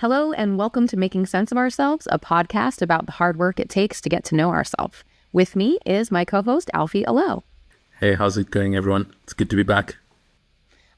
Hello and welcome to Making Sense of Ourselves, a podcast about the hard work it takes to get to know ourselves. With me is my co-host, Alfi. Hello. Hey, how's it going, everyone? It's good to be back.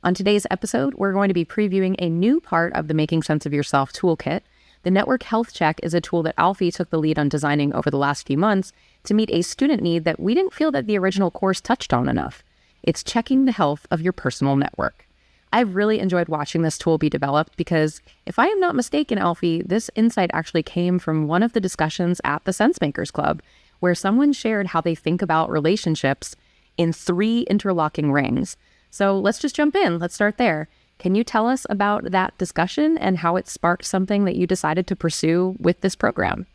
On today's episode, we're going to be previewing a new part of the Making Sense of Yourself toolkit. The Network Health Check is a tool that Alfi took the lead on designing over the last few months to meet a student need that we didn't feel that the original course touched on enough. It's checking the health of your personal network. I've really enjoyed watching this tool be developed because, if I am not mistaken, Alfi, this insight actually came from one of the discussions at the Sensemakers Club, where someone shared how they think about relationships in 3 interlocking rings. So let's just jump in. Let's start there. Can you tell us about that discussion and how it sparked something that you decided to pursue with this program?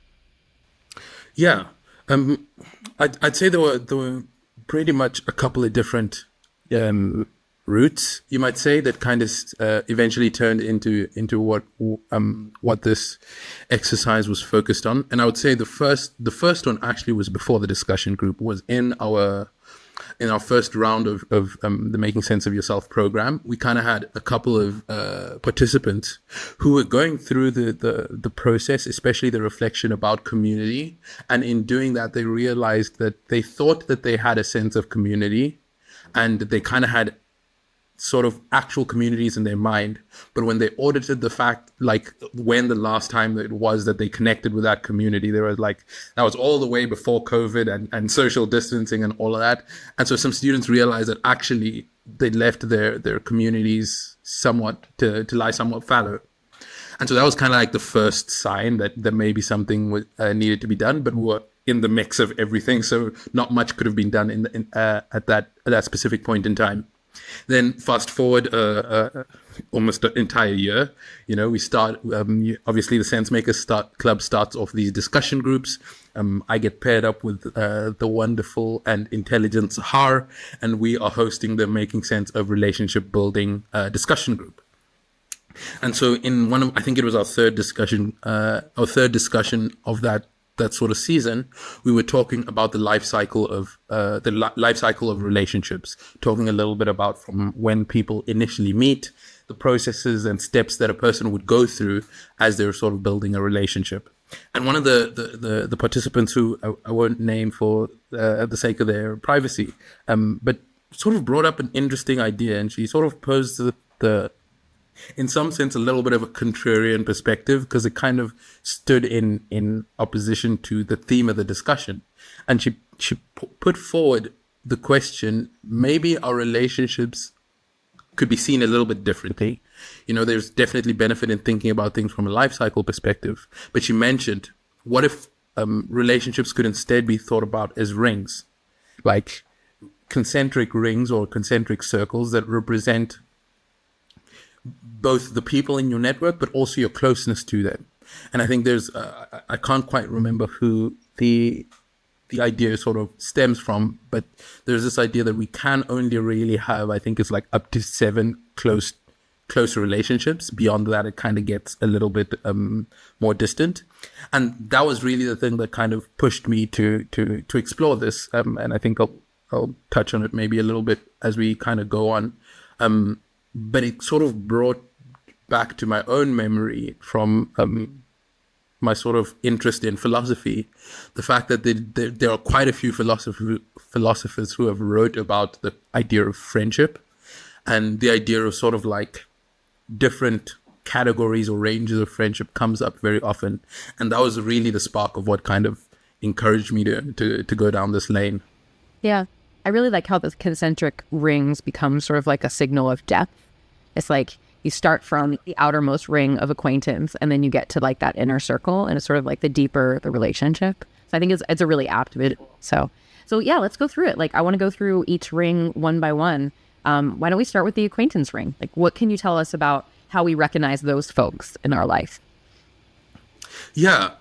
Yeah, I'd say there were pretty much a couple of different routes, you might say, that kind of eventually turned into what this exercise was focused on. And I would say the first one actually was before the discussion group, was in our first round of the Making Sense of Yourself program. We kind of had a couple of participants who were going through the process, especially the reflection about community. And in doing that, they realized that they thought that they had a sense of community, and they kind of had sort of actual communities in their mind. But when they audited the fact, like when the last time it was that they connected with that community, they were like, that was all the way before COVID and social distancing and all of that. And so some students realized that actually they left their communities somewhat to lie somewhat fallow. And so that was kind of like the first sign that maybe something needed to be done, but we were in the mix of everything. So not much could have been done at that specific point in time. Then fast forward almost an entire year, we start, obviously the Sensemakers Club starts off these discussion groups. I get paired up with the wonderful and intelligent Sahar, and we are hosting the Making Sense of Relationship Building discussion group. And so in I think it was our third discussion of that sort of season, we were talking about the life cycle of relationships, talking a little bit about from when people initially meet, the processes and steps that a person would go through as they're sort of building a relationship. And one of the participants, who I won't name for the sake of their privacy, but sort of brought up an interesting idea, and she sort of posed the in some sense, a little bit of a contrarian perspective, because it kind of stood in opposition to the theme of the discussion. And she put forward the question, maybe our relationships could be seen a little bit differently. There's definitely benefit in thinking about things from a life cycle perspective. But she mentioned, what if relationships could instead be thought about as rings, like concentric rings or concentric circles that represent both the people in your network, but also your closeness to them. And I think there's, I can't quite remember who the idea sort of stems from, but there's this idea that we can only really have, I think it's like up to 7 close relationships. Beyond that, it kind of gets a little bit more distant. And that was really the thing that kind of pushed me to explore this. And I think I'll touch on it maybe a little bit as we kind of go on. But it sort of brought back to my own memory from my sort of interest in philosophy, the fact that there are quite a few philosophers who have wrote about the idea of friendship and the idea of sort of like different categories or ranges of friendship comes up very often. And that was really the spark of what kind of encouraged me to go down this lane. Yeah, I really like how the concentric rings become sort of like a signal of depth. It's like you start from the outermost ring of acquaintance, and then you get to like that inner circle, and it's sort of like the deeper the relationship. So I think it's a really apt visual. So yeah, let's go through it. Like, I want to go through each ring one by one. Why don't we start with the acquaintance ring? Like, what can you tell us about how we recognize those folks in our life? Yeah.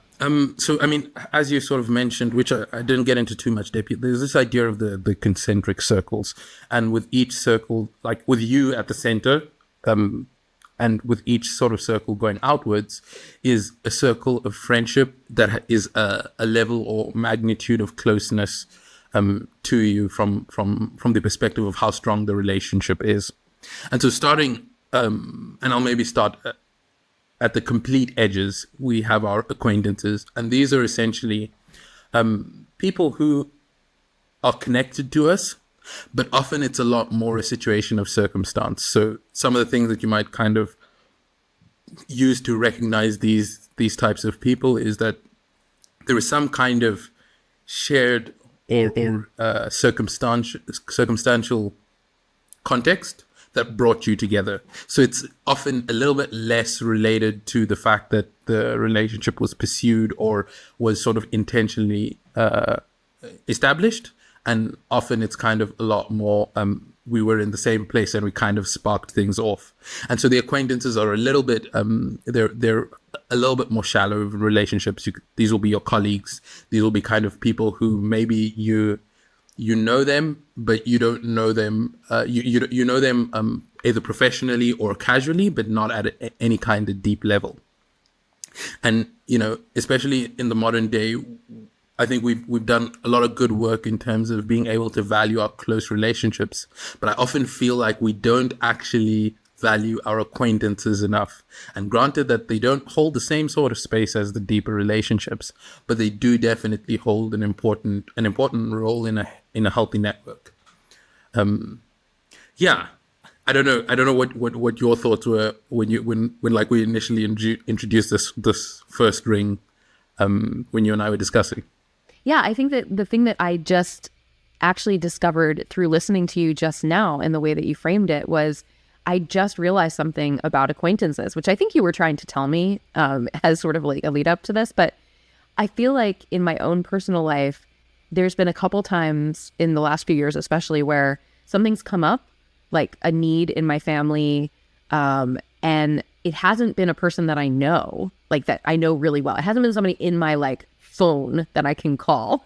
So, I mean, as you sort of mentioned, which I didn't get into too much depth, there's this idea of the concentric circles. And with each circle, like with you at the center, and with each sort of circle going outwards, is a circle of friendship that is a level or magnitude of closeness to you from the perspective of how strong the relationship is. And so starting, and I'll maybe start at the complete edges, we have our acquaintances. And these are essentially people who are connected to us, but often it's a lot more a situation of circumstance. So some of the things that you might kind of use to recognize these types of people is that there is some kind of shared or circumstantial context that brought you together. So it's often a little bit less related to the fact that the relationship was pursued or was sort of intentionally established. And often it's kind of a lot more, we were in the same place and we kind of sparked things off. And so the acquaintances are a little bit, they're a little bit more shallow relationships. These will be your colleagues. These will be kind of people who maybe you know them, but you don't know them. You know them either professionally or casually, but not at any kind of deep level. And, especially in the modern day, I think we've done a lot of good work in terms of being able to value our close relationships. But I often feel like we don't actually value our acquaintances enough. And granted that they don't hold the same sort of space as the deeper relationships, but they do definitely hold an important role in a healthy network. Yeah. I don't know what your thoughts were when we initially introduced this first ring, when you and I were discussing. Yeah, I think that the thing that I just actually discovered through listening to you just now and the way that you framed it was I just realized something about acquaintances, which I think you were trying to tell me as sort of like a lead up to this. But I feel like in my own personal life, there's been a couple times in the last few years, especially where something's come up, like a need in my family, and it hasn't been a person that I know, like that I know really well. It hasn't been somebody in my like phone that I can call,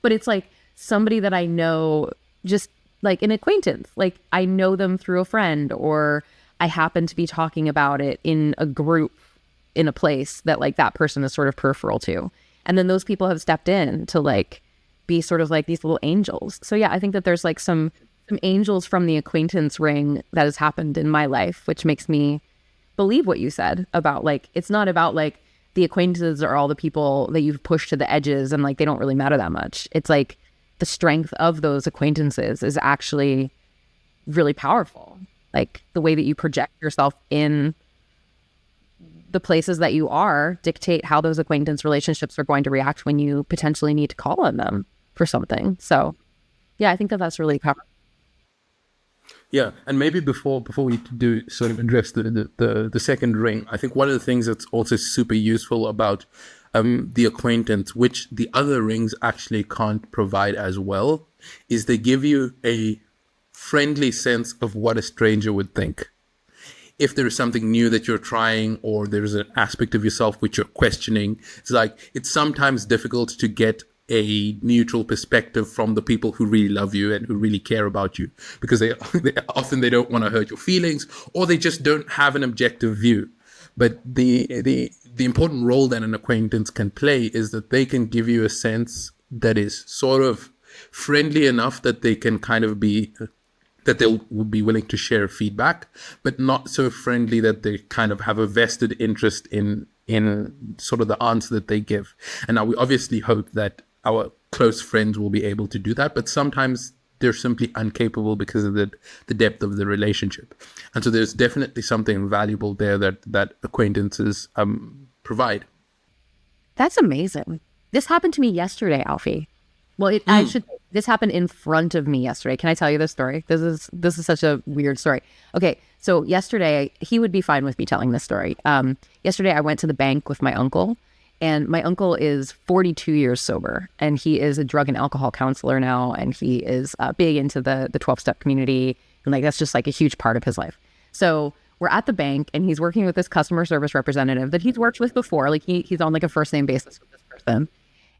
but it's like somebody that I know, just like an acquaintance. Like I know them through a friend, or I happen to be talking about it in a group in a place that like that person is sort of peripheral to. And then those people have stepped in to like be sort of like these little angels. So yeah, I think that there's like some angels from the acquaintance ring that has happened in my life, which makes me believe what you said about like, it's not about like the acquaintances are all the people that you've pushed to the edges and like they don't really matter that much. It's like the strength of those acquaintances is actually really powerful. Like the way that you project yourself in the places that you are dictate how those acquaintance relationships are going to react when you potentially need to call on them for something. So yeah, I think that that's really powerful. Yeah, and maybe before we do sort of address the second ring, I think one of the things that's also super useful about the acquaintance, which the other rings actually can't provide as well, is they give you a friendly sense of what a stranger would think. If there is something new that you're trying, or there's an aspect of yourself which you're questioning, it's sometimes difficult to get a neutral perspective from the people who really love you and who really care about you, because they often don't want to hurt your feelings, or they just don't have an objective view. But the important role that an acquaintance can play is that they can give you a sense that is sort of friendly enough that they can kind of be, that they'll be willing to share feedback, but not so friendly that they kind of have a vested interest in sort of the answer that they give. And now we obviously hope that our close friends will be able to do that, but sometimes they're simply incapable because of the depth of the relationship. And so there's definitely something valuable there that acquaintances provide. That's amazing. This happened to me yesterday, Alfi. Well, this happened in front of me yesterday. Can I tell you this story? This is such a weird story. Okay, so yesterday, he would be fine with me telling this story. Yesterday, I went to the bank with my uncle, and my uncle is 42 years sober, and he is a drug and alcohol counselor now, and he is big into the 12-step community, and like that's just like a huge part of his life. So we're at the bank, and he's working with this customer service representative that he's worked with before. Like he's on like a first name basis with this person.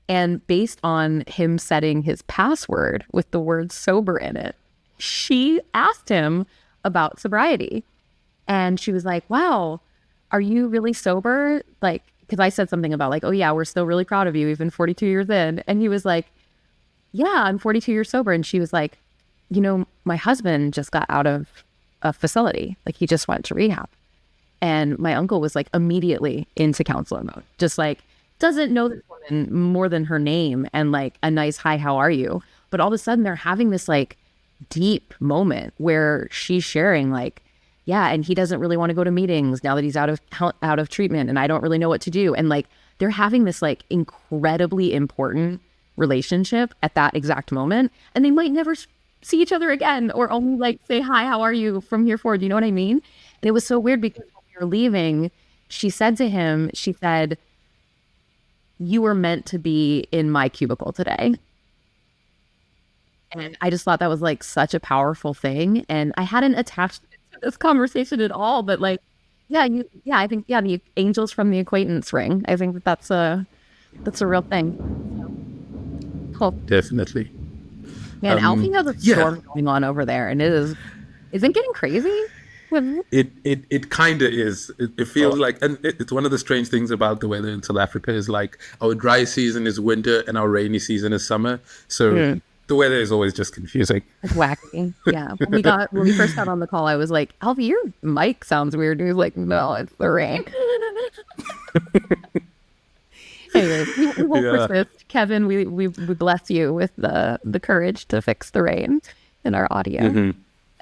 And based on him setting his password with the word sober in it, she asked him about sobriety. And she was like, wow, are you really sober? Like, because I said something about like, oh yeah, we're still really proud of you, even 42 years in. And he was like, yeah, I'm 42 years sober. And she was like, my husband just got out of a facility. Like he just went to rehab. And my uncle was like immediately into counselor mode, just like doesn't know this woman more than her name and like a nice hi, how are you? But all of a sudden they're having this like deep moment where she's sharing like, yeah, and he doesn't really want to go to meetings now that he's out of treatment, and I don't really know what to do. And like they're having this like incredibly important relationship at that exact moment, and they might never see each other again, or only like say hi, how are you from here forward. You know what I mean? And it was so weird because when we were leaving, she said to him, she said, "You were meant to be in my cubicle today." And I just thought that was like such a powerful thing. And I hadn't attached it to this conversation at all, but like, I think, the angels from the acquaintance ring. I think that's a real thing. Cool. Definitely. Man, Alfi has a storm going on over there, and is it getting crazy? It kind of is. It feels like, and it's one of the strange things about the weather in South Africa is like our dry season is winter and our rainy season is summer. So the weather is always just confusing. It's wacky. Yeah. When we first got on the call, I was like, Alfi, your mic sounds weird. And he was like, no, it's the rain. Anyways, we won't persist. Kevin, we bless you with the courage to fix the rain in our audio.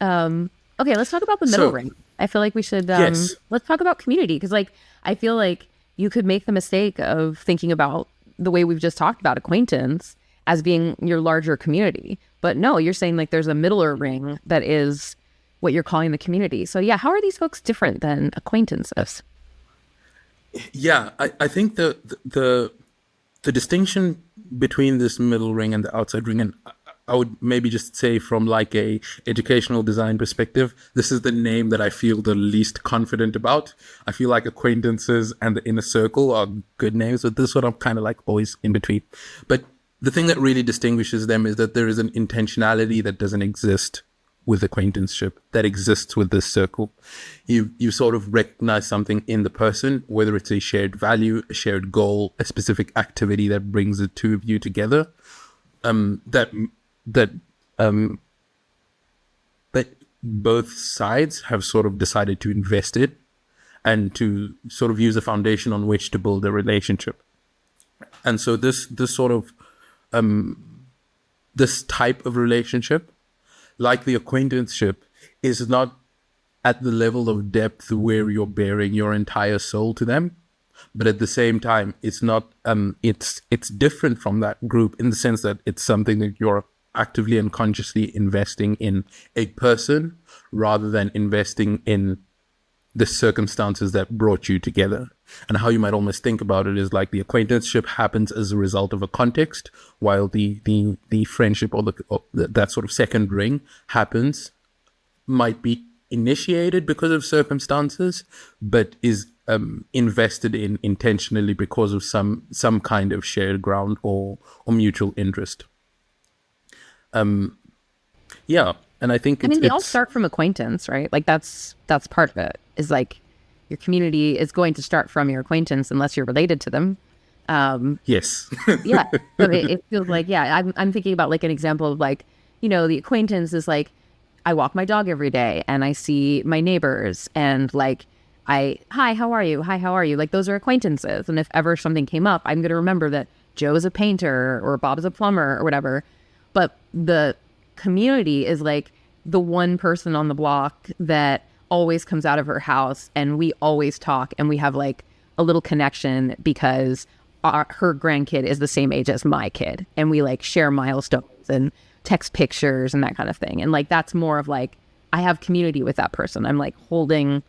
Okay, let's talk about the middle ring. I feel like we should, let's talk about community. Because like, I feel like you could make the mistake of thinking about the way we've just talked about acquaintance as being your larger community. But no, you're saying like there's a middler ring that is what you're calling the community. So yeah, how are these folks different than acquaintances? Yeah, I think the distinction between this middle ring and the outside ring, and I would maybe just say from like a educational design perspective, this is the name that I feel the least confident about. I feel like acquaintances and the inner circle are good names, but this one I'm kind of like always in between. But the thing that really distinguishes them is that there is an intentionality that doesn't exist with acquaintanceship, that exists with this circle. You sort of recognize something in the person, whether it's a shared value, a shared goal, a specific activity that brings the two of you together. That both sides have sort of decided to invest in and to sort of use a foundation on which to build a relationship. And so this sort of this type of relationship, like the acquaintanceship, is not at the level of depth where you're bearing your entire soul to them, but at the same time, it's not. It's different from that group in the sense that it's something that you're actively and consciously investing in a person rather than investing in the circumstances that brought you together. And how you might almost think about it is like the acquaintanceship happens as a result of a context, while the friendship or that sort of second ring might be initiated because of circumstances, but is invested in intentionally because of some kind of shared ground or mutual interest. And I think they all start from acquaintance, right? Like that's part of it, is like your community is going to start from your acquaintance unless you're related to them. Yes. Yeah. So it feels like, I'm thinking about like an example of like, the acquaintance is like, I walk my dog every day and I see my neighbors and like, hi, how are you? Hi, how are you? Like those are acquaintances. And if ever something came up, I'm going to remember that Joe is a painter or Bob is a plumber or whatever. But the community is like the one person on the block that always comes out of her house and we always talk and we have like a little connection because her grandkid is the same age as my kid and we like share milestones and text pictures and that kind of thing. And like that's more of like I have community with that person. I'm holding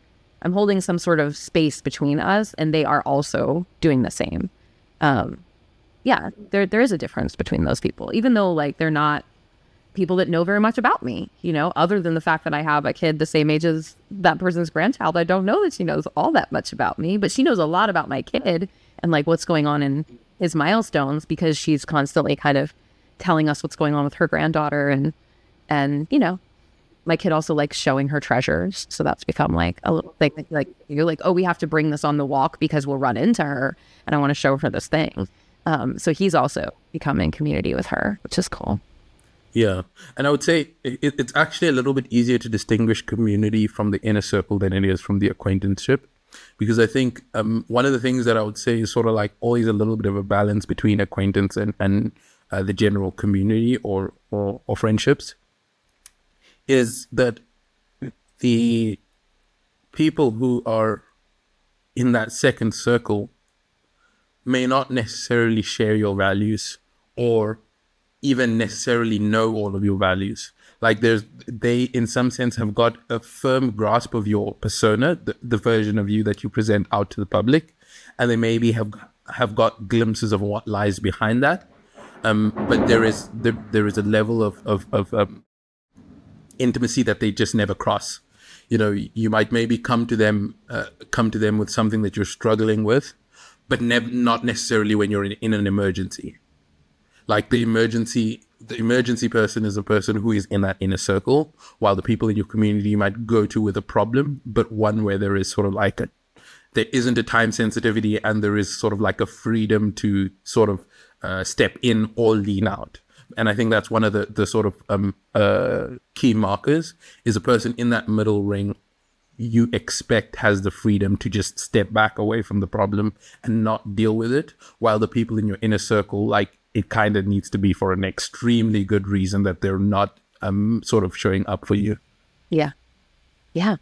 some sort of space between us and they are also doing the same. There is a difference between those people, even though like they're not people that know very much about me, other than the fact that I have a kid the same age as that person's grandchild. I don't know that she knows all that much about me, but she knows a lot about my kid and like what's going on in his milestones because she's constantly kind of telling us what's going on with her granddaughter. And my kid also likes showing her treasures. So that's become like a little thing like you're like, oh, we have to bring this on the walk because we'll run into her and I want to show her this thing. So he's also becoming community with her, which is cool. Yeah. And I would say it's actually a little bit easier to distinguish community from the inner circle than it is from the acquaintanceship. because I think one of the things that I would say is sort of like always a little bit of a balance between acquaintance and the general community or friendships, is that the people who are in that second circle may not necessarily share your values or even necessarily know all of your values. Like they in some sense have got a firm grasp of your persona, the version of you that you present out to the public, and they maybe have got glimpses of what lies behind that. But there is a level of intimacy that they just never cross. You know, you might maybe come to them with something that you're struggling with, but not necessarily when you're in an emergency. Like the emergency person is a person who is in that inner circle, while the people in your community you might go to with a problem, but one where there is sort of like there isn't a time sensitivity, and there is sort of like a freedom to sort of step in or lean out. And I think that's one of the sort of key markers, is a person in that middle ring you expect has the freedom to just step back away from the problem and not deal with it, while the people in your inner circle, like, it kind of needs to be for an extremely good reason that they're not sort of showing up for you. Yeah,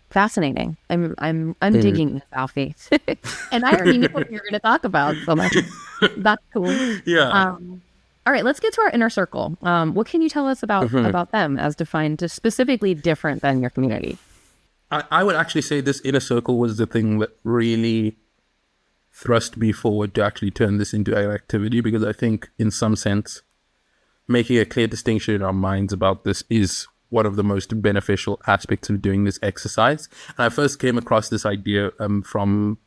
fascinating. I'm digging this, Alfi. And I already knew what you were going to talk about, so that's cool. Yeah. All right, let's get to our inner circle. What can you tell us about them, as defined as specifically different than your community? I would actually say this inner circle was the thing that really thrust me forward to actually turn this into an activity, because I think in some sense making a clear distinction in our minds about this is one of the most beneficial aspects of doing this exercise. And I first came across this idea from,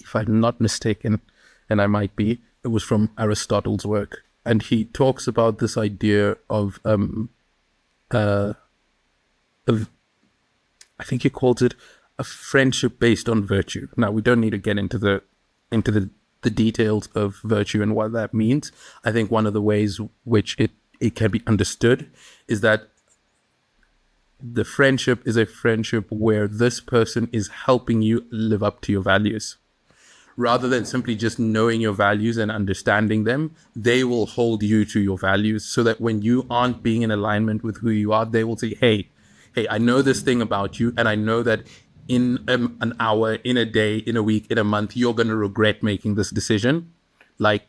if I'm not mistaken, and I might be, it was from Aristotle's work, and he talks about this idea of I think he calls it a friendship based on virtue. Now, we don't need to get into the details of virtue and what that means. I think one of the ways which it can be understood is that the friendship is a friendship where this person is helping you live up to your values. Rather than simply just knowing your values and understanding them, they will hold you to your values, so that when you aren't being in alignment with who you are, they will say, hey, I know this thing about you, and I know that in an hour, in a day, in a week, in a month, you're going to regret making this decision. Like,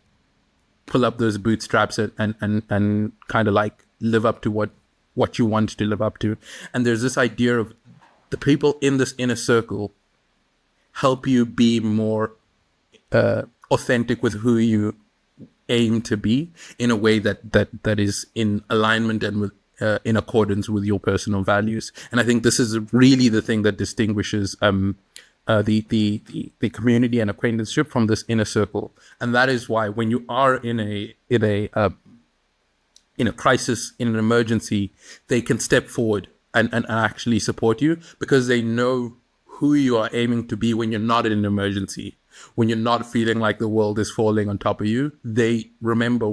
pull up those bootstraps and kind of like live up to what you want to live up to. And there's this idea of the people in this inner circle help you be more authentic with who you aim to be, in a way that is in alignment and with in accordance with your personal values. And I think this is really the thing that distinguishes the community and acquaintanceship from this inner circle. And that is why when you are in a crisis, in an emergency, they can step forward and actually support you, because they know who you are aiming to be when you're not in an emergency, when you're not feeling like the world is falling on top of you. They remember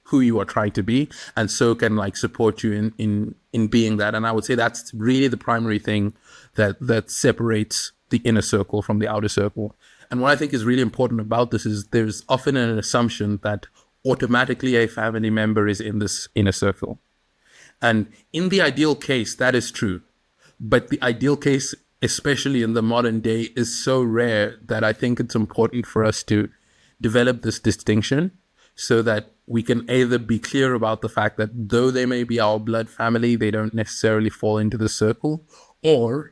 who you are trying to be, and so can like support you in being that. And I would say that's really the primary thing that separates the inner circle from the outer circle. And what I think is really important about this is there's often an assumption that automatically a family member is in this inner circle. And in the ideal case, that is true. But the ideal case, especially in the modern day, is so rare that I think it's important for us to develop this distinction, so that we can either be clear about the fact that though they may be our blood family, they don't necessarily fall into the circle, or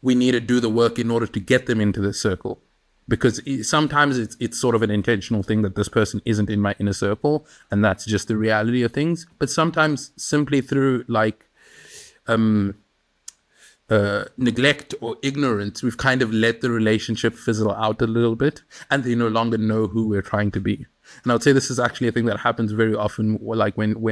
we need to do the work in order to get them into the circle. Because sometimes it's sort of an intentional thing that this person isn't in my inner circle, and that's just the reality of things. But sometimes simply through like neglect or ignorance, we've kind of let the relationship fizzle out a little bit, and they no longer know who we're trying to be. And I would say this is actually a thing that happens very often, like when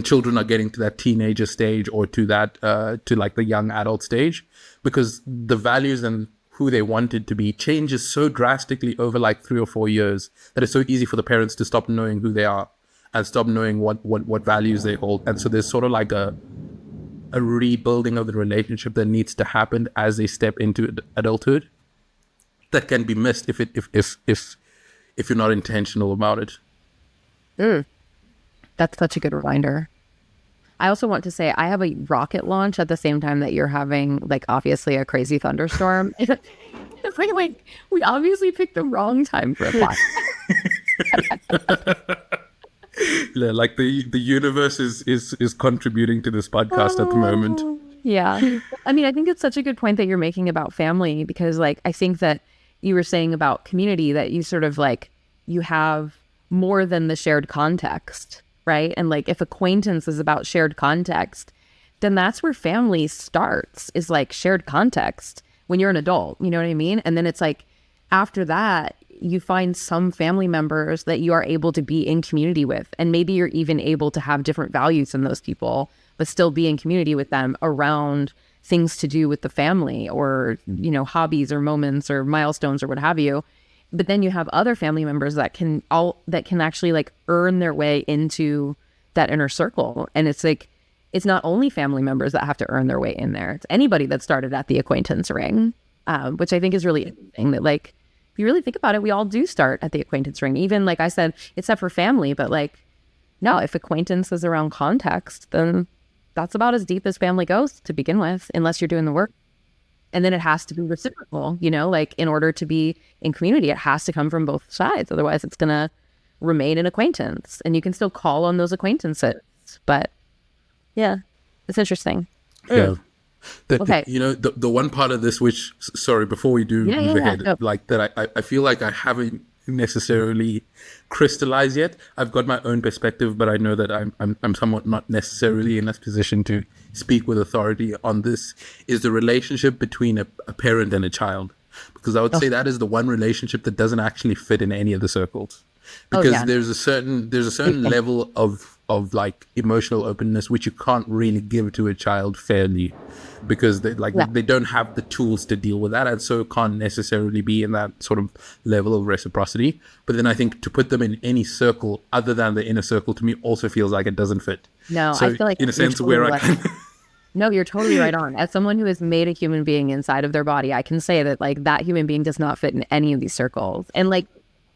children are getting to that teenager stage, or to that to like the young adult stage, because the values and who they wanted to be changes so drastically over like 3 or 4 years that it's so easy for the parents to stop knowing who they are and stop knowing what values they hold. And so there's sort of like a a rebuilding of the relationship that needs to happen as they step into adulthood that can be missed if you're not intentional about it. That's such a good reminder. I also want to say I have a rocket launch at the same time that you're having, like, obviously a crazy thunderstorm. It's like we obviously picked the wrong time for a podcast. Yeah, like the universe is contributing to this podcast at the moment. Yeah. I mean, I think it's such a good point that you're making about family, because, like, I think that you were saying about community that you sort of, like, you have more than the shared context, right? And, like, if acquaintance is about shared context, then that's where family starts, is like shared context when you're an adult, you know what I mean? And then it's like, after that, you find some family members that you are able to be in community with. And maybe you're even able to have different values than those people, but still be in community with them around things to do with the family, or, you know, hobbies or moments or milestones or what have you. But then you have other family members that can actually, like, earn their way into that inner circle. And it's like, it's not only family members that have to earn their way in there. It's anybody that started at the acquaintance ring, which I think is really interesting, that, like, if you really think about it, we all do start at the acquaintance ring. Even, like I said, except for family, but, like, no, if acquaintance is around context, then that's about as deep as family goes to begin with, unless you're doing the work. And then it has to be reciprocal, you know, like, in order to be in community, it has to come from both sides. Otherwise, it's going to remain an acquaintance, and you can still call on those acquaintances. But yeah, it's interesting. Yeah. Okay. You know, the one part of this, which, sorry, before we do move ahead, like, that I feel like I haven't necessarily crystallized yet. I've got my own perspective, but I know that I'm somewhat not necessarily in a position to speak with authority on this, is the relationship between a parent and a child. Because I would say that is the one relationship that doesn't actually fit in any of the circles. Because there's a certain level of like emotional openness which you can't really give to a child fairly, because they don't have the tools to deal with that, and so can't necessarily be in that sort of level of reciprocity. But then I think to put them in any circle other than the inner circle, to me, also feels like it doesn't fit. No, so I feel like in a sense where I can No, you're totally right on. As someone who has made a human being inside of their body, I can say that, like, that human being does not fit in any of these circles, and, like,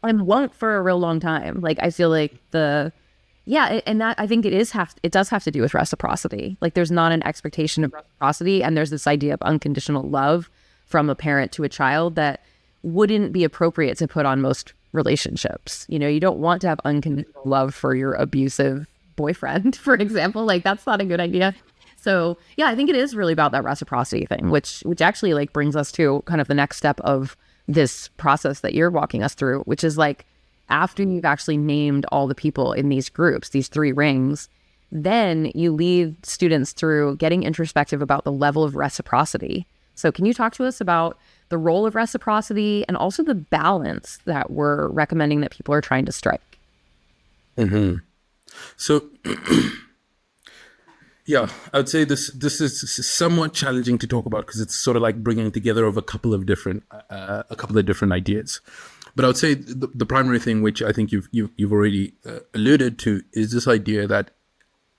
and won't for a real long time. Like, I feel like and that, I think it does have to do with reciprocity. Like, there's not an expectation of reciprocity, and there's this idea of unconditional love from a parent to a child that wouldn't be appropriate to put on most relationships. You know, you don't want to have unconditional love for your abusive boyfriend, for example. Like, that's not a good idea. So yeah, I think it is really about that reciprocity thing, which actually, like, brings us to kind of the next step of this process that you're walking us through, which is, like, after you've actually named all the people in these groups, these 3 rings, then you lead students through getting introspective about the level of reciprocity. So can you talk to us about the role of reciprocity and also the balance that we're recommending that people are trying to strike? Mm-hmm. So yeah, I would say this is somewhat challenging to talk about, because it's sort of like bringing together of a couple of different ideas. But I would say the primary thing, which I think you've already alluded to, is this idea that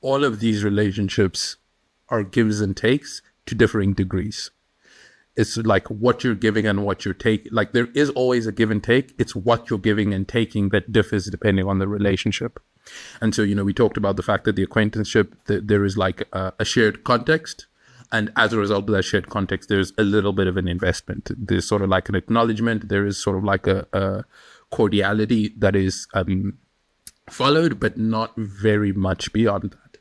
all of these relationships are gives and takes to differing degrees. It's like what you're giving and what you're taking. Like, there is always a give and take. It's what you're giving and taking that differs depending on the relationship. And so, you know, we talked about the fact that the acquaintanceship, there is like a shared context. And as a result of that shared context, there's a little bit of an investment. There's sort of like an acknowledgement. There is sort of like a cordiality that is followed, but not very much beyond that.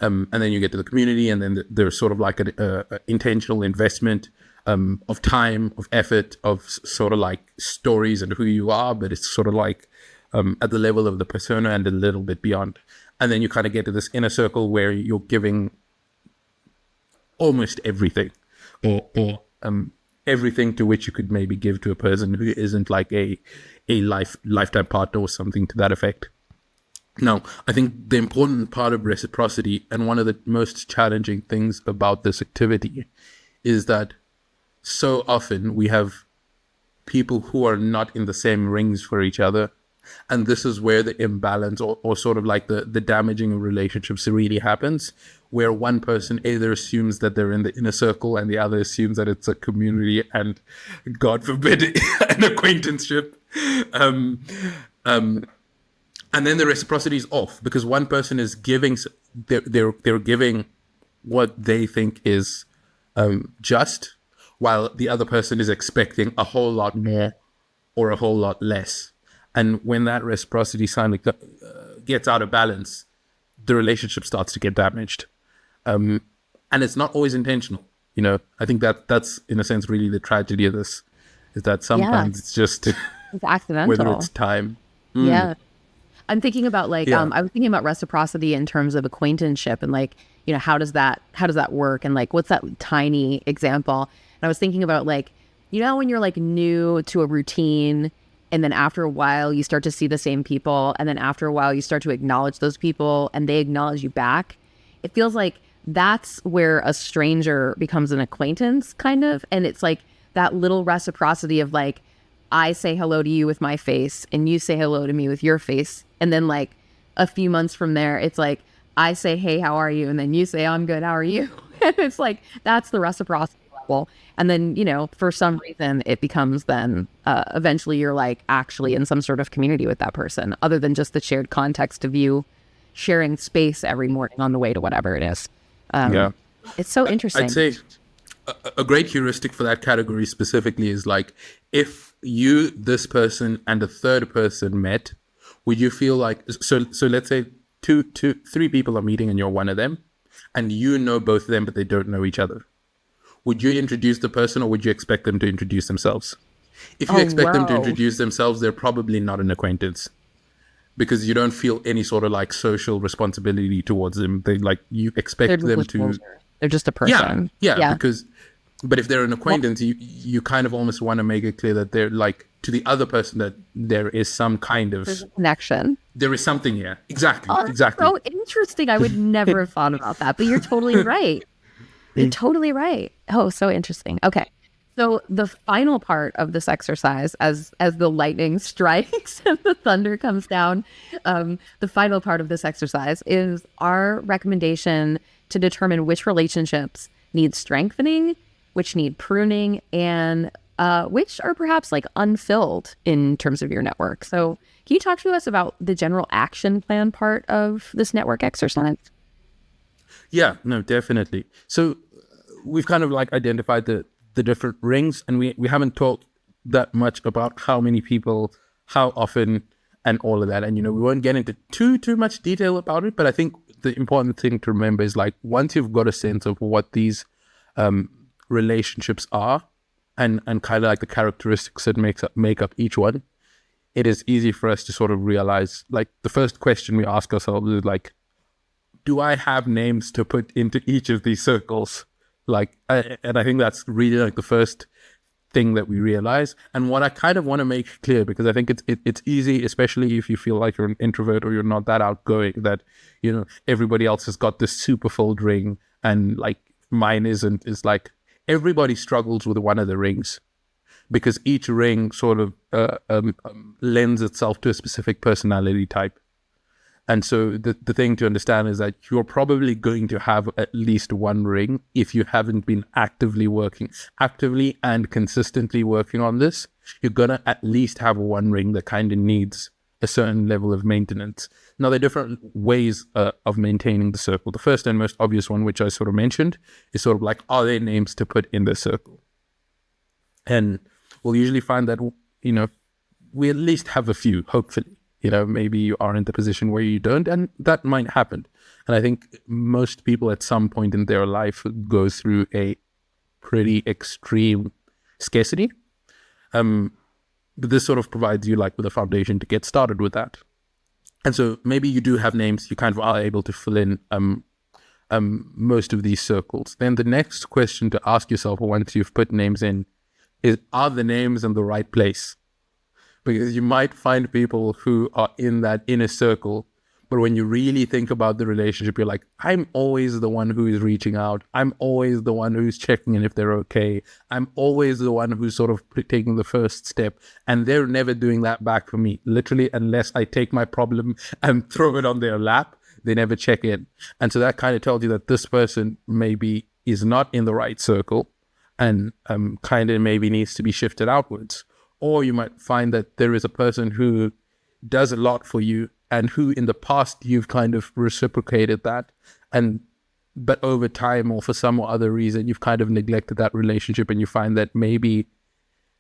And then you get to the community, and then there's sort of like an intentional investment of time, of effort, of sort of like stories and who you are, but it's sort of like at the level of the persona and a little bit beyond. And then you kind of get to this inner circle where you're giving almost everything, or everything to which you could maybe give to a person who isn't like a lifetime partner or something to that effect. Now, I think the important part of reciprocity, and one of the most challenging things about this activity, is that so often we have people who are not in the same rings for each other, And this is where the imbalance or sort of like the damaging of relationships really happens, where one person either assumes that they're in the inner circle and the other assumes that it's a community and, God forbid, an acquaintanceship. And then the reciprocity is off because one person is giving, they're giving what they think is just, while the other person is expecting a whole lot more or a whole lot less. And when that reciprocity sign gets out of balance, the relationship starts to get damaged. And it's not always intentional. You know, I think that's in a sense really the tragedy of this, is that sometimes it's just it's accidental. Whether it's time. Yeah. I'm thinking about I was thinking about reciprocity in terms of acquaintanceship and like, you know, how does that work? And like, what's that tiny example? And I was thinking about like, you know, when you're like new to a routine and then after a while you start to see the same people. And then after a while you start to acknowledge those people and they acknowledge you back. It feels like that's where a stranger becomes an acquaintance kind of. And it's like that little reciprocity of like, I say hello to you with my face and you say hello to me with your face. And then like a few months from there, it's like, I say, hey, how are you? And then you say, I'm good. How are you? And it's like, that's the reciprocity level. And then, you know, for some reason it becomes then eventually you're like actually in some sort of community with that person other than just the shared context of you sharing space every morning on the way to whatever it is. It's so interesting. I'd say a great heuristic for that category specifically is like, if you, this person, and a third person met, would you feel like, so let's say three people are meeting and you're one of them, and you know both of them, but they don't know each other. Would you introduce the person or would you expect them to introduce themselves? If you expect them to introduce themselves, they're probably not an acquaintance because you don't feel any sort of like social responsibility towards them. They like, you expect them to... They're just a person. Yeah. Because, but if they're an acquaintance, you kind of almost want to make it clear that they're like, to the other person, that there is some kind of connection. There is something here. Exactly. So interesting. I would never have thought about that, but you're totally right. You're totally right. Oh, so interesting. Okay. So the final part of this exercise, as the lightning strikes and the thunder comes down, the final part of this exercise is our recommendation to determine which relationships need strengthening, which need pruning, and which are perhaps like unfilled in terms of your network. So can you talk to us about the general action plan part of this network exercise? Yeah, no, definitely. So we've kind of like identified the different rings, and we haven't talked that much about how many people, how often, and all of that. And, you know, we won't get into too much detail about it, but I think the important thing to remember is like, once you've got a sense of what these relationships are and kind of like the characteristics that make up each one, it is easy for us to sort of realize, like, the first question we ask ourselves is like, do I have names to put into each of these circles? Like, and I think that's really like the first thing that we realize. And what I kind of want to make clear, because I think it's easy, especially if you feel like you're an introvert or you're not that outgoing, that, you know, everybody else has got this super filled ring and like mine isn't, is like everybody struggles with one of the rings because each ring sort of lends itself to a specific personality type. And so the thing to understand is that you're probably going to have at least one ring if you haven't been actively and consistently working on this. You're going to at least have one ring that kind of needs a certain level of maintenance. Now, there are different ways of maintaining the circle. The first and most obvious one, which I sort of mentioned, is sort of like, are there names to put in the circle? And we'll usually find that, you know, we at least have a few, hopefully. You know, maybe you are in the position where you don't, and that might happen. And I think most people at some point in their life go through a pretty extreme scarcity. But this sort of provides you like with a foundation to get started with that. And so maybe you do have names, you kind of are able to fill in most of these circles. Then the next question to ask yourself once you've put names in is, are the names in the right place? Because you might find people who are in that inner circle, But when you really think about the relationship, you're like, I'm always the one who is reaching out. I'm always the one who's checking in if they're okay. I'm always the one who's sort of taking the first step. And they're never doing that back for me. Literally, unless I take my problem and throw it on their lap, they never check in. And so that kind of tells you that this person maybe is not in the right circle and kind of maybe needs to be shifted outwards. Or you might find that there is a person who does a lot for you and who in the past you've kind of reciprocated that, but over time or for some other reason you've kind of neglected that relationship, and you find that maybe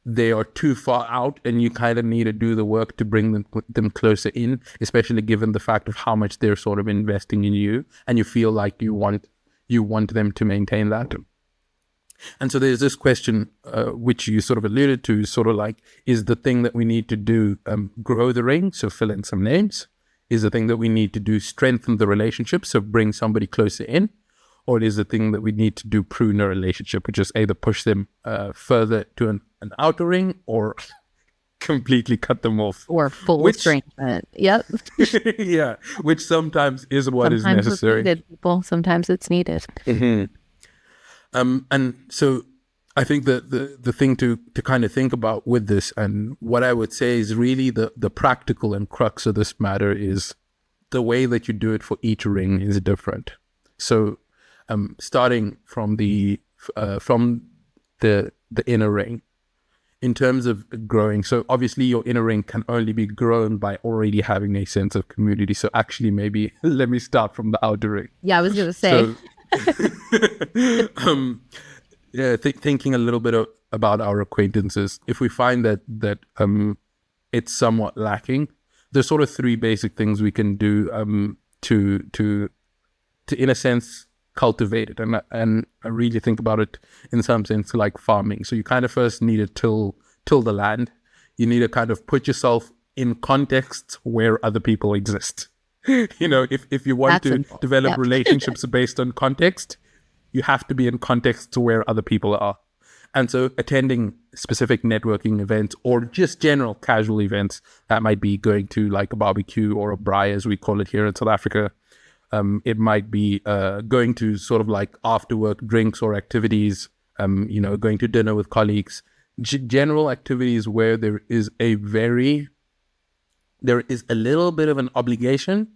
they are too far out and you kind of need to do the work to bring them closer in, especially given the fact of how much they're sort of investing in you, and you feel like you want them to maintain that. And so there's this question, which you sort of alluded to, sort of like, is the thing that we need to do grow the ring, so fill in some names? Is the thing that we need to do strengthen the relationship, so bring somebody closer in? Or is the thing that we need to do prune a relationship, which is either push them further to an outer ring or completely cut them off? Or full estrangement. Yep. Yeah, which sometimes is what is necessary. It's needed, people. Sometimes it's needed. Mm-hmm. And so I think that the thing to kind of think about with this, and what I would say is really the practical and crux of this matter, is the way that you do it for each ring is different. So starting from the inner ring, in terms of growing, so obviously your inner ring can only be grown by already having a sense of community. So actually maybe let me start from the outer ring. Yeah, I was going to say. Thinking a little bit about our acquaintances, if we find that it's somewhat lacking, there's sort of three basic things we can do to in a sense cultivate it, and I really think about it in some sense like farming. So you kind of first need to till the land. You need to kind of put yourself in contexts where other people exist. You know, if you want to develop relationships based on context, you have to be in context to where other people are. And so attending specific networking events or just general casual events, that might be going to like a barbecue or a braai, as we call it here in South Africa. It might be going to sort of like after work drinks or activities, going to dinner with colleagues, general activities where there is a little bit of an obligation,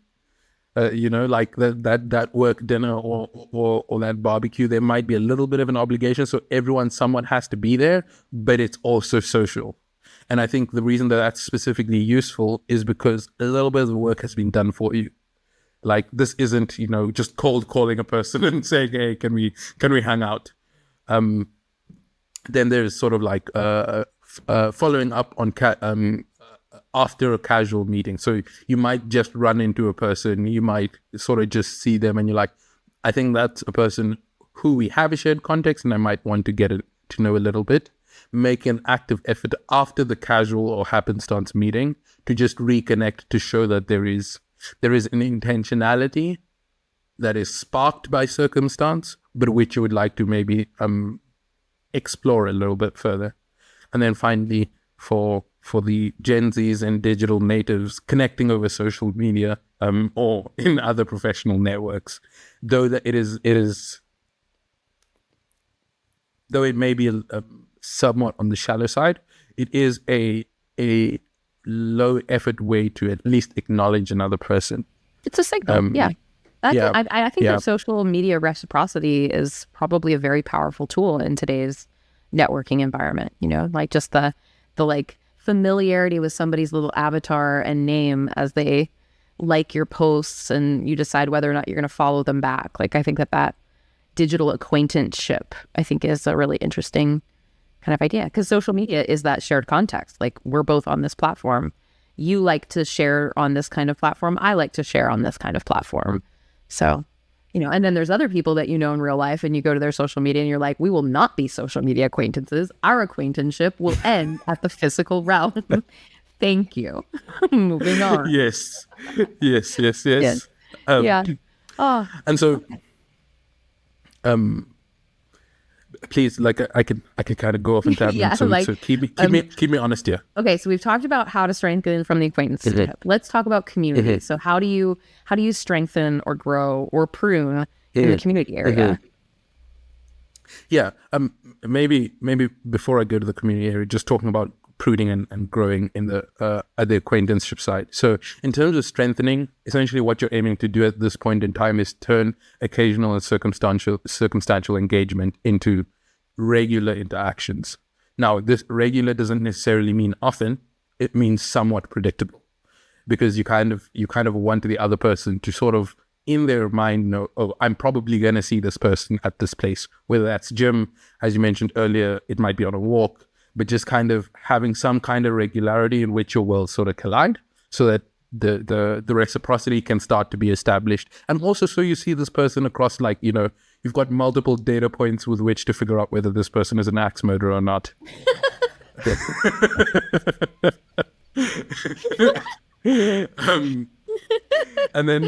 like that work dinner or that barbecue, there might be a little bit of an obligation. So everyone somewhat has to be there, but it's also social. And I think the reason that that's specifically useful is because a little bit of the work has been done for you. Like this isn't, just cold calling a person and saying, hey, can we hang out? Then there's sort of like following up on after a casual meeting. So you might just run into a person, you might sort of just see them and you're like, I think that's a person who we have a shared context and I might want to get to know a little bit. Make an active effort after the casual or happenstance meeting to just reconnect, to show that there is an intentionality that is sparked by circumstance, but which you would like to maybe explore a little bit further. And then finally, for the Gen Zs and digital natives, connecting over social media or in other professional networks, though it may be somewhat on the shallow side, it is a low effort way to at least acknowledge another person. It's a signal. I think that social media reciprocity is probably a very powerful tool in today's networking environment. Like just the like familiarity with somebody's little avatar and name as they like your posts, and you decide whether or not you're going to follow them back. Like I think that digital acquaintanceship, I think, is a really interesting kind of idea, because social media is that shared context. Like we're both on this platform. You like to share on this kind of platform. I like to share on this kind of platform. So, and then there's other people that in real life, and you go to their social media and you're like, we will not be social media acquaintances. Our acquaintanceship will end at the physical realm. Thank you. Moving on. Yes. Yeah. Oh. And so, please, like I can kind of go off and tangent. Yeah, so, like, so keep me honest here. Okay, so we've talked about how to strengthen from the acquaintanceship. Let's talk about community. So how do you strengthen or grow or prune in the community area? Yeah. Maybe before I go to the community area, just talking about pruning and growing in the at the acquaintanceship side. So in terms of strengthening, essentially what you're aiming to do at this point in time is turn occasional and circumstantial engagement into regular interactions. Now, this regular doesn't necessarily mean often. It means somewhat predictable, because you kind of want the other person to sort of in their mind know, oh, I'm probably going to see this person at this place, whether that's gym, as you mentioned earlier, it might be on a walk, but just kind of having some kind of regularity in which your worlds sort of collide, so that the reciprocity can start to be established. And also so you see this person across, like, you know, you've got multiple data points with which to figure out whether this person is an axe murderer or not. And then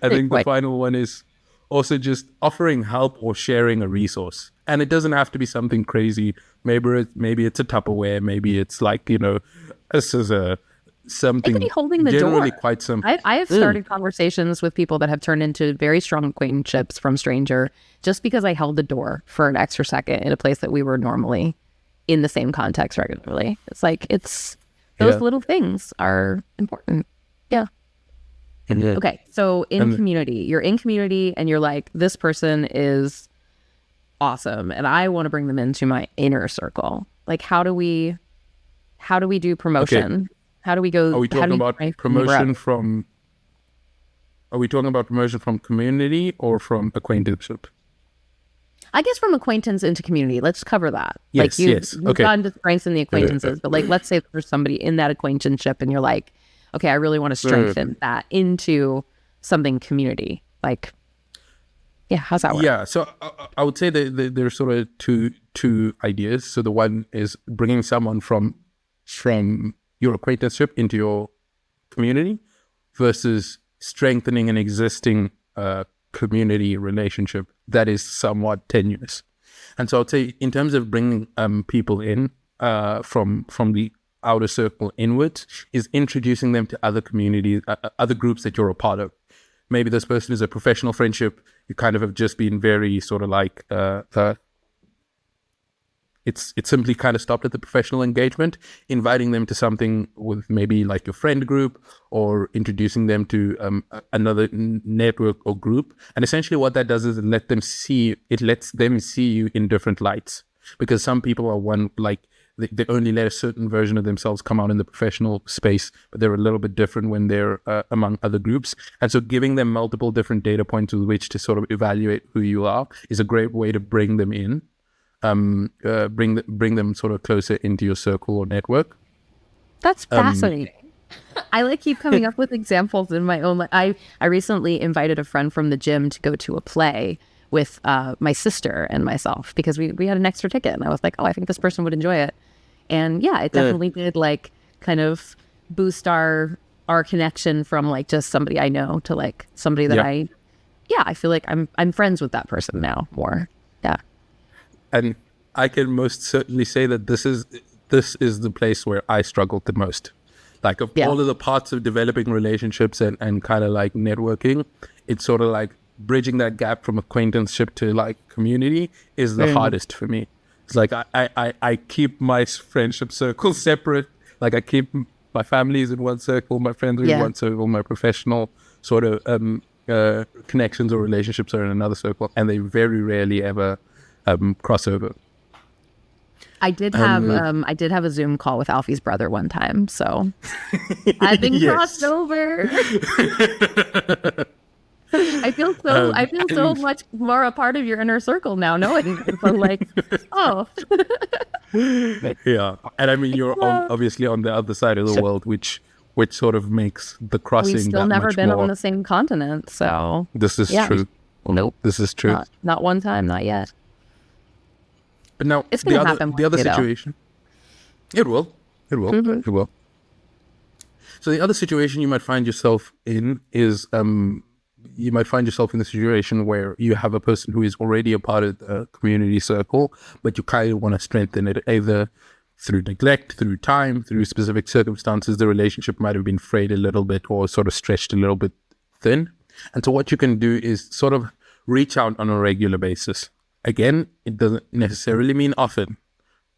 I think the final one is also just offering help or sharing a resource. And it doesn't have to be something crazy. Maybe it's a Tupperware. Maybe it's like, you know, this is something. It could be holding the generally door. Quite simple. I have started conversations with people that have turned into very strong acquaintanceships from stranger just because I held the door for an extra second in a place that we were normally in the same context regularly. It's like, those little things are important. Yeah. Okay. So community, you're in community and you're like, this person is awesome and I want to bring them into my inner circle. Like, how do we do promotion? Okay. How do we go? Are we talking about promotion from? Are we talking about promotion from community or from acquaintanceship? I guess from acquaintance into community. Let's cover that. Yes, you've okay. gotten to strengthen the acquaintances, but like, let's say there's somebody in that acquaintanceship and you're like, okay, I really want to strengthen that into something community. Like, yeah, how's that work? Yeah, so I would say that there's sort of two ideas. So the one is bringing someone from your acquaintanceship into your community versus strengthening an existing community relationship that is somewhat tenuous. And so I'd say in terms of bringing people in from the outer circle inwards, is introducing them to other communities, other groups that you're a part of. Maybe this person is a professional friendship. You kind of have just been very sort of like it's simply kind of stopped at the professional engagement, inviting them to something with maybe like your friend group, or introducing them to another network or group. And essentially what that does is it lets them see you in different lights, because some people are they only let a certain version of themselves come out in the professional space, but they're a little bit different when they're among other groups. And so giving them multiple different data points with which to sort of evaluate who you are is a great way to bring them in, bring them sort of closer into your circle or network. That's fascinating. I keep coming up with examples in my own life. I recently invited a friend from the gym to go to a play with my sister and myself, because we had an extra ticket, and I was like, oh, I think this person would enjoy it. And yeah, it definitely did like kind of boost our connection from like just somebody I know to like somebody that I feel like I'm friends with that person now more. Yeah. And I can most certainly say that this is the place where I struggled the most. Like of all of the parts of developing relationships and kind of like networking, it's sort of like bridging that gap from acquaintanceship to like community is the hardest for me. It's like I keep my friendship circle separate. Like I keep my family is in one circle, my friends are in one circle, my professional sort of connections or relationships are in another circle, and they very rarely ever cross over. I did have a Zoom call with Alfi's brother one time, so I've been crossed over. I feel so much more a part of your inner circle now, knowing it. So like, oh. Yeah, and I mean you're obviously on the other side of the world, which sort of makes the crossing. We've still never been on the same continent, so this is true. Nope, this is true. Not one time, not yet. But now it's gonna happen. The other situation, it will. It will. So the other situation you might find yourself in is you might find yourself in a situation where you have a person who is already a part of the community circle, but you kind of want to strengthen it either through neglect, through time, through specific circumstances. The relationship might have been frayed a little bit or sort of stretched a little bit thin. And so what you can do is sort of reach out on a regular basis. Again, it doesn't necessarily mean often,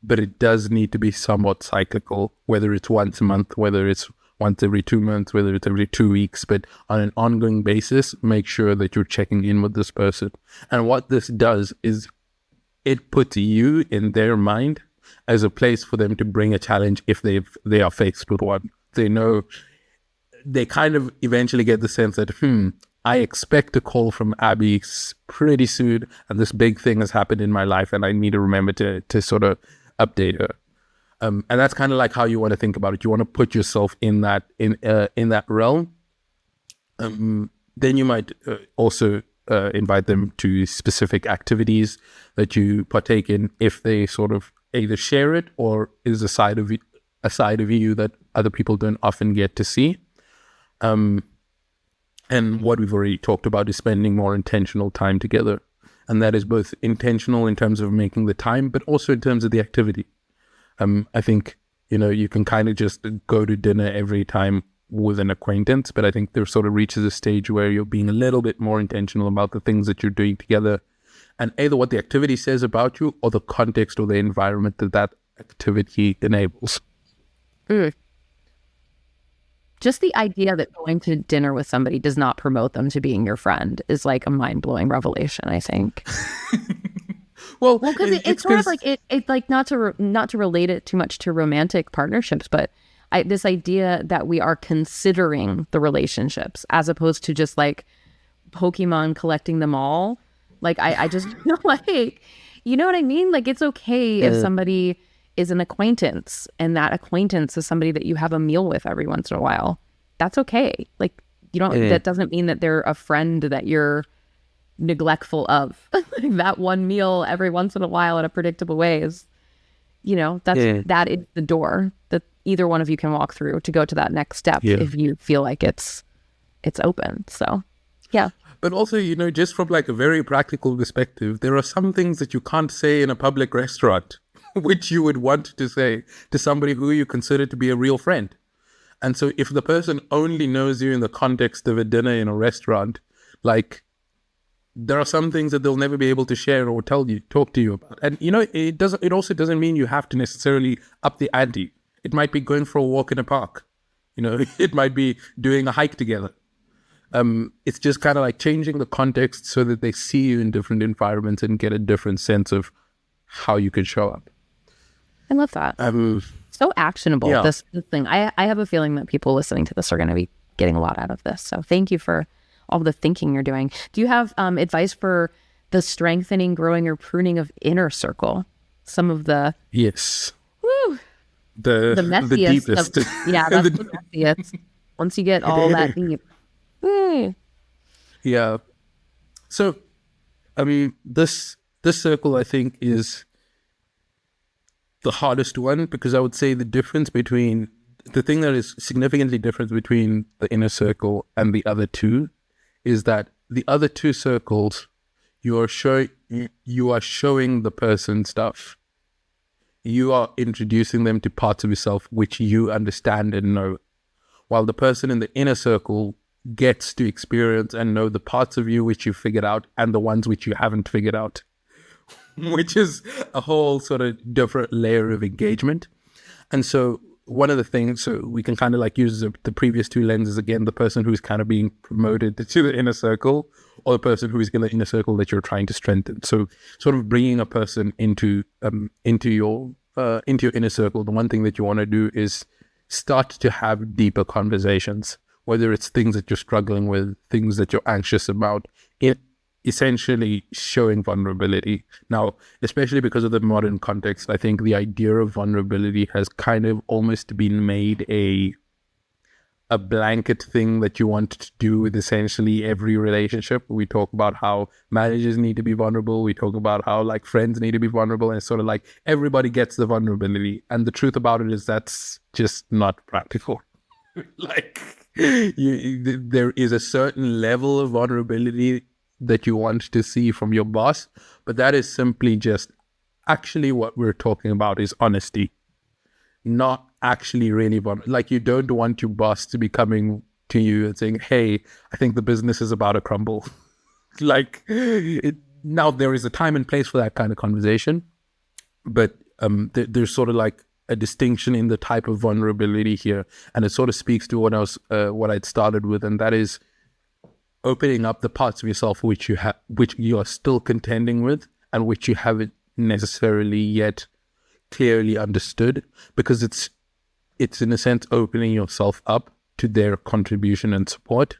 but it does need to be somewhat cyclical, whether it's once a month, whether it's once every 2 months, whether it's every 2 weeks, but on an ongoing basis, make sure that you're checking in with this person. And what this does is it puts you in their mind as a place for them to bring a challenge if they are faced with one. They know, they kind of eventually get the sense that, I expect a call from Abby pretty soon, and this big thing has happened in my life, and I need to remember to sort of update her. And that's kind of like how you want to think about it. You want to put yourself in that realm. Then you might also invite them to specific activities that you partake in if they sort of either share it or is a side of you that other people don't often get to see. And what we've already talked about is spending more intentional time together. And that is both intentional in terms of making the time, but also in terms of the activity. I think, you can kind of just go to dinner every time with an acquaintance, but I think there sort of reaches a stage where you're being a little bit more intentional about the things that you're doing together, and either what the activity says about you or the context or the environment that activity enables. Just the idea that going to dinner with somebody does not promote them to being your friend is like a mind-blowing revelation, I think. Well, because it's sort of like it's like not to relate it too much to romantic partnerships, but this idea that we are considering the relationships as opposed to just like Pokemon collecting them all. Like I just feel like, you know what I mean? Like it's okay if somebody is an acquaintance and that acquaintance is somebody that you have a meal with every once in a while. That's okay. Like that doesn't mean that they're a friend that you're neglectful of. Like that one meal every once in a while in a predictable way is, that is the door that either one of you can walk through to go to that next step if you feel like it's open. So yeah. But also, just from like a very practical perspective, there are some things that you can't say in a public restaurant which you would want to say to somebody who you consider to be a real friend. And so if the person only knows you in the context of a dinner in a restaurant, like there are some things that they'll never be able to share or talk to you about. And it also doesn't mean you have to necessarily up the ante. It might be going for a walk in a park. It might be doing a hike together. It's just kind of like changing the context so that they see you in different environments and get a different sense of how you could show up. I love that. So actionable, this thing. I have a feeling that people listening to this are going to be getting a lot out of this. So thank you for all the thinking you're doing. Do you have advice for the strengthening, growing, or pruning of inner circle? Some of the... Yes. Woo, the messiest. The deepest. That's the messiest. Once you get all that deep. Yeah. So, this circle, I think, is the hardest one, because I would say the thing that is significantly different between the inner circle and the other two is that the other two circles, you are showing the person stuff. You are introducing them to parts of yourself which you understand and know, while the person in the inner circle gets to experience and know the parts of you which you figured out and the ones which you haven't figured out, which is a whole sort of different layer of engagement. And so one of the things, so we can kind of like use the previous two lenses again, the person who's kind of being promoted to the inner circle, or the person who is in the inner circle that you're trying to strengthen. So sort of bringing a person into your inner circle, the one thing that you want to do is start to have deeper conversations, whether it's things that you're struggling with, things that you're anxious about, essentially showing vulnerability. Now, especially because of the modern context, I think the idea of vulnerability has kind of almost been made a blanket thing that you want to do with essentially every relationship. We talk about how marriages need to be vulnerable. We talk about how like friends need to be vulnerable, and it's sort of like everybody gets the vulnerability. And the truth about it is that's just not practical. Like There is a certain level of vulnerability that you want to see from your boss, but that is simply just actually what we're talking about is honesty, not actually really like you don't want your boss to be coming to you and saying, hey, I think the business is about to crumble. Now there is a time and place for that kind of conversation, but there's sort of like a distinction in the type of vulnerability here, and it sort of speaks to what I'd started with, and that is opening up the parts of yourself which you are still contending with and which you haven't necessarily yet clearly understood, because it's in a sense opening yourself up to their contribution and support.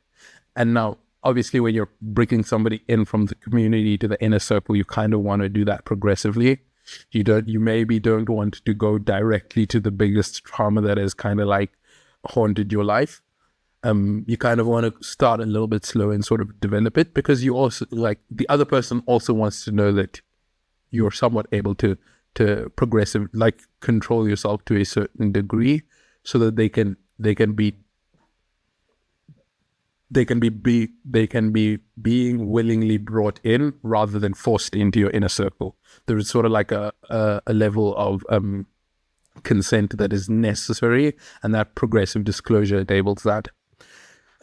And now obviously when you're bringing somebody in from the community to the inner circle, you kind of want to do that progressively. You maybe don't want to go directly to the biggest trauma that has kind of like haunted your life. You kind of want to start a little bit slow and sort of develop it, because you also, like, the other person also wants to know that you're somewhat able to progressive, like, control yourself to a certain degree, so that they can be being willingly brought in rather than forced into your inner circle. There is sort of like a level of consent that is necessary, and that progressive disclosure enables that.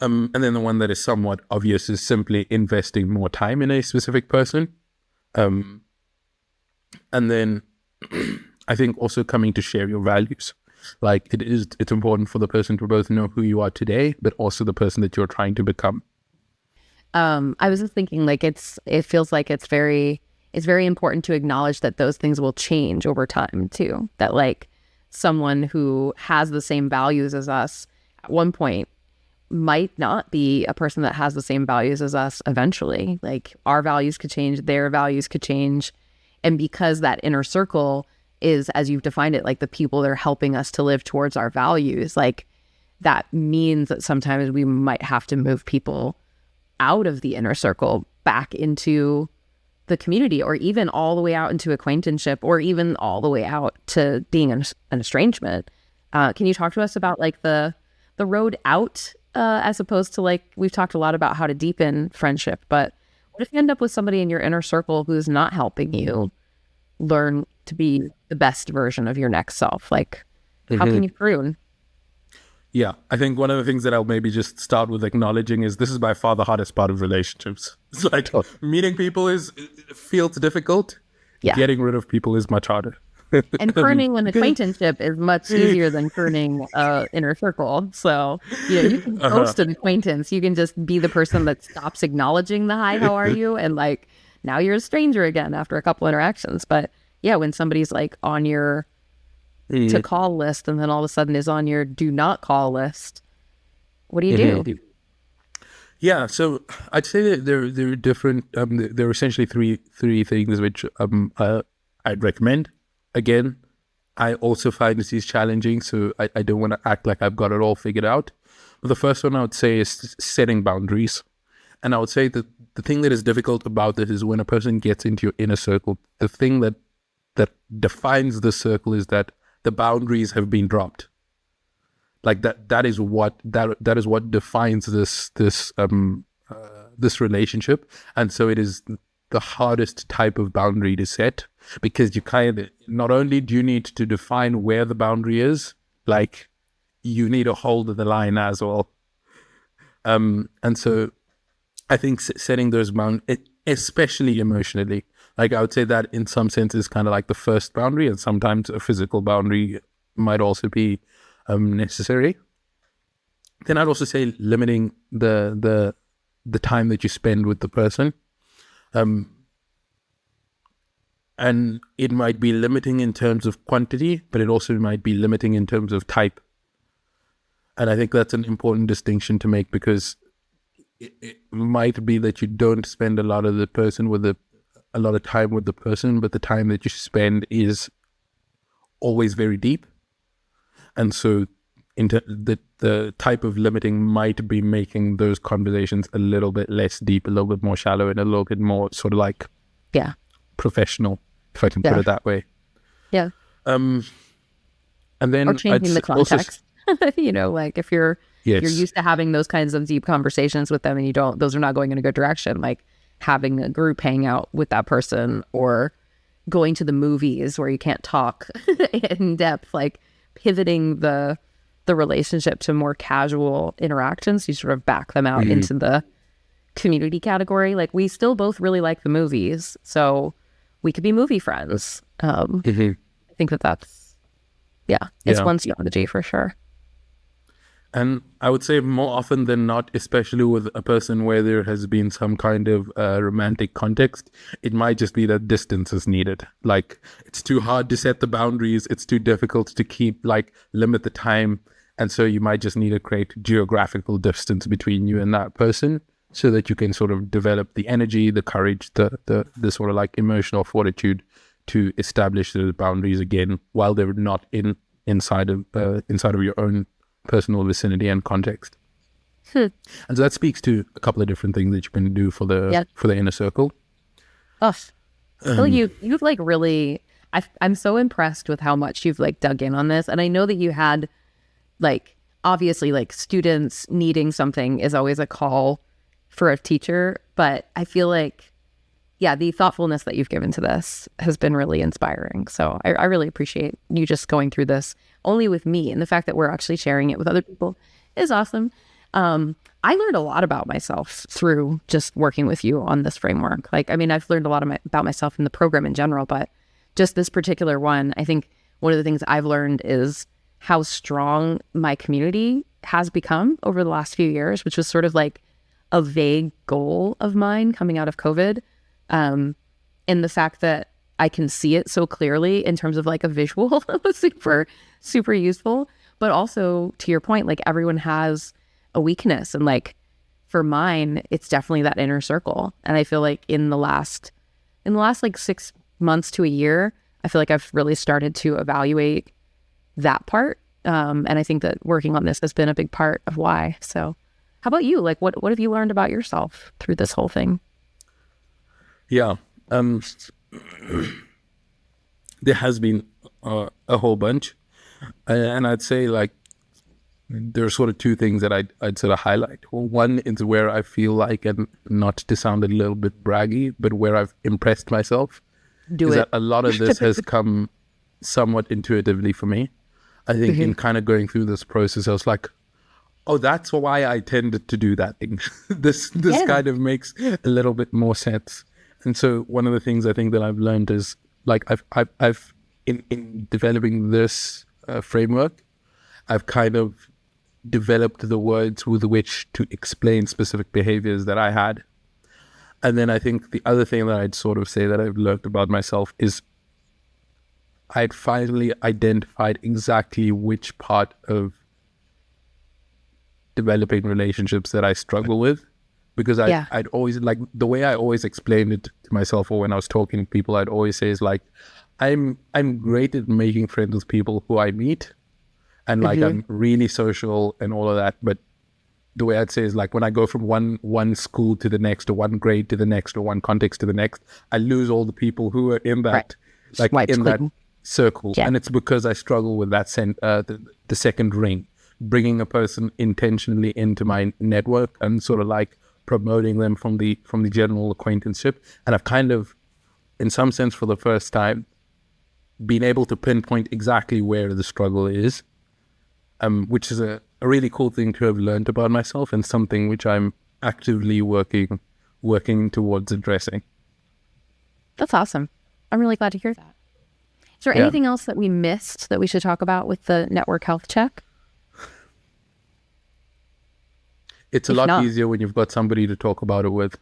And then the one that is somewhat obvious is simply investing more time in a specific person. And then I think also coming to share your values. Like, it's important for the person to both know who you are today, but also the person that you're trying to become. I was just thinking, like, it feels like it's very important to acknowledge that those things will change over time too. That, like, someone who has the same values as us at one point might not be a person that has the same values as us eventually. Like, our values could change, their values could change. And because that inner circle is, as you've defined it, like the people that are helping us to live towards our values, like, that means that sometimes we might have to move people out of the inner circle back into the community, or even all the way out into acquaintanceship, or even all the way out to being an estrangement. Can you talk to us about, like, the road out, as opposed to, like, we've talked a lot about how to deepen friendship, but what if you end up with somebody in your inner circle who's not helping you learn to be the best version of your next self? Like, how can you prune? Yeah, I think one of the things that I'll maybe just start with acknowledging is this is by far the hardest part of relationships. It's like meeting people feels difficult. Yeah. Getting rid of people is much harder. And pruning an acquaintanceship is much easier than pruning inner circle. So, you can ghost an acquaintance. You can just be the person that stops acknowledging the hi, how are you? And, like, now you're a stranger again after a couple interactions. But yeah, when somebody's, like, on your to call list and then all of a sudden is on your do not call list, what do you do? Yeah, so I'd say that there are different. There are essentially three things which I'd recommend. Again, I also find this is challenging, so I don't want to act like I've got it all figured out. But the first one I would say is setting boundaries. And I would say that the thing that is difficult about this is when a person gets into your inner circle, the thing that defines the circle is that the boundaries have been dropped. Like that is what defines this relationship. And so it is the hardest type of boundary to set, because you kind of, not only do you need to define where the boundary is, like, you need to hold the line as well. And so I think setting those boundaries, especially emotionally, like, I would say that in some sense is kind of like the first boundary, and sometimes a physical boundary might also be necessary. Then I'd also say limiting the time that you spend with the person. And it might be limiting in terms of quantity, but it also might be limiting in terms of type. And I think that's an important distinction to make, because it might be that you don't spend a lot of time with the person, but the time that you spend is always very deep. And so the type of limiting might be making those conversations a little bit less deep, a little bit more shallow, and a little bit more sort of like professional, if I can put it that way. Yeah. And then or changing the context. Like, if you're Yes. you're used to having those kinds of deep conversations with them, and those are not going in a good direction. Like having a group hangout with that person, or going to the movies where you can't talk in depth, like pivoting the relationship to more casual interactions. You sort of back them out into the community category. Like we still both really like the movies, so we could be movie friends. I think that's one strategy for sure. And I would say more often than not, especially with a person where there has been some kind of romantic context, it might just be that distance is needed. Like it's too hard to set the boundaries. It's too difficult to limit the time. And so you might just need to create geographical distance between you and that person so that you can sort of develop the energy, the courage, the sort of like emotional fortitude to establish those boundaries again while they're not inside of your own personal vicinity and context. And so that speaks to a couple of different things that you can do for the inner circle. Oh, so you've like really, I'm so impressed with how much you've like dug in on this. And I know that you had like, obviously like students needing something is always a call for a teacher, but I feel like, the thoughtfulness that you've given to this has been really inspiring. So I really appreciate you just going through this only with me, and the fact that we're actually sharing it with other people is awesome. I learned a lot about myself through just working with you on this framework. Like, I mean, I've learned a lot about myself in the program in general, but just this particular one, I think one of the things I've learned is how strong my community has become over the last few years, which was sort of like a vague goal of mine coming out of COVID. And the fact that I can see it so clearly in terms of like a visual was super, super useful. But also to your point, like everyone has a weakness, and like for mine, it's definitely that inner circle. And I feel like in the last like 6 months to a year, I feel like I've really started to evaluate that part. And I think that working on this has been a big part of why. So how about you? Like what have you learned about yourself through this whole thing? Yeah. There has been a whole bunch. And I'd say like there are sort of two things that I'd sort of highlight. One is where I feel like, and not to sound a little bit braggy, but where I've impressed myself. That a lot of this has come somewhat intuitively for me. I think in kind of going through this process, I was like, oh, that's why I tended to do that thing. This kind of makes a little bit more sense. And so one of the things I think that I've learned is like I've in developing this framework, I've kind of developed the words with which to explain specific behaviors that I had. And then I think the other thing that I'd sort of say that I've learned about myself is I'd finally identified exactly which part of developing relationships that I struggle with. Because I'd always, like, the way I always explained it to myself, or when I was talking to people, I'd always say is like, I'm great at making friends with people who I meet, and like I'm really social and all of that. But the way I'd say is like when I go from one school to the next, or one grade to the next, or one context to the next, I lose all the people who are in that that circle, and it's because I struggle with that the second ring, bringing a person intentionally into my network and sort of like promoting them from the general acquaintanceship. And I've kind of, in some sense, for the first time, been able to pinpoint exactly where the struggle is, which is a really cool thing to have learned about myself, and something which I'm actively working towards addressing. That's awesome. I'm really glad to hear that. Is there anything else that we missed that we should talk about with the network health check? It's a lot easier when you've got somebody to talk about it with.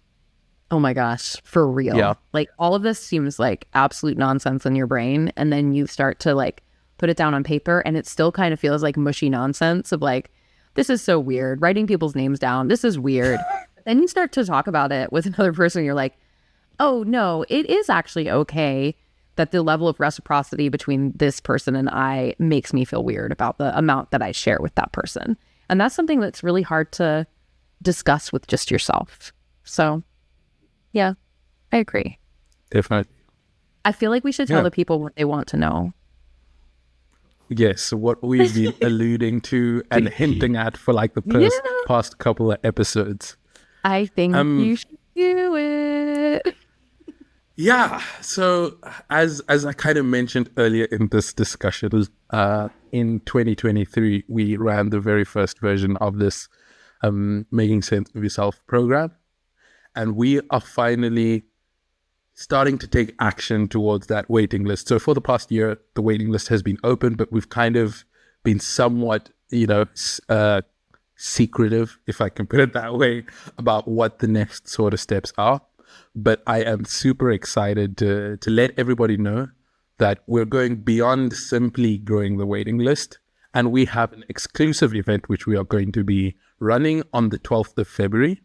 Oh my gosh, for real. Yeah. Like all of this seems like absolute nonsense in your brain, and then you start to like put it down on paper, and it still kind of feels like mushy nonsense of like, this is so weird. Writing people's names down, this is weird. Then you start to talk about it with another person, and you're like, oh no, it is actually okay that the level of reciprocity between this person and I makes me feel weird about the amount that I share with that person. And that's something that's really hard to discuss with just yourself. So yeah, I agree. Definitely. I feel like we should tell the people what they want to know. Yes, so what we've been alluding to and hinting at for like the past couple of episodes. I think you should do it. Yeah, so as I kind of mentioned earlier in this discussion, in 2023 we ran the very first version of this Making Sense of Yourself program, and we are finally starting to take action towards that waiting list. So for the past year, the waiting list has been open, but we've kind of been somewhat, secretive, if I can put it that way, about what the next sort of steps are. But I am super excited to let everybody know that we're going beyond simply growing the waiting list. And we have an exclusive event which we are going to be running on the 12th of February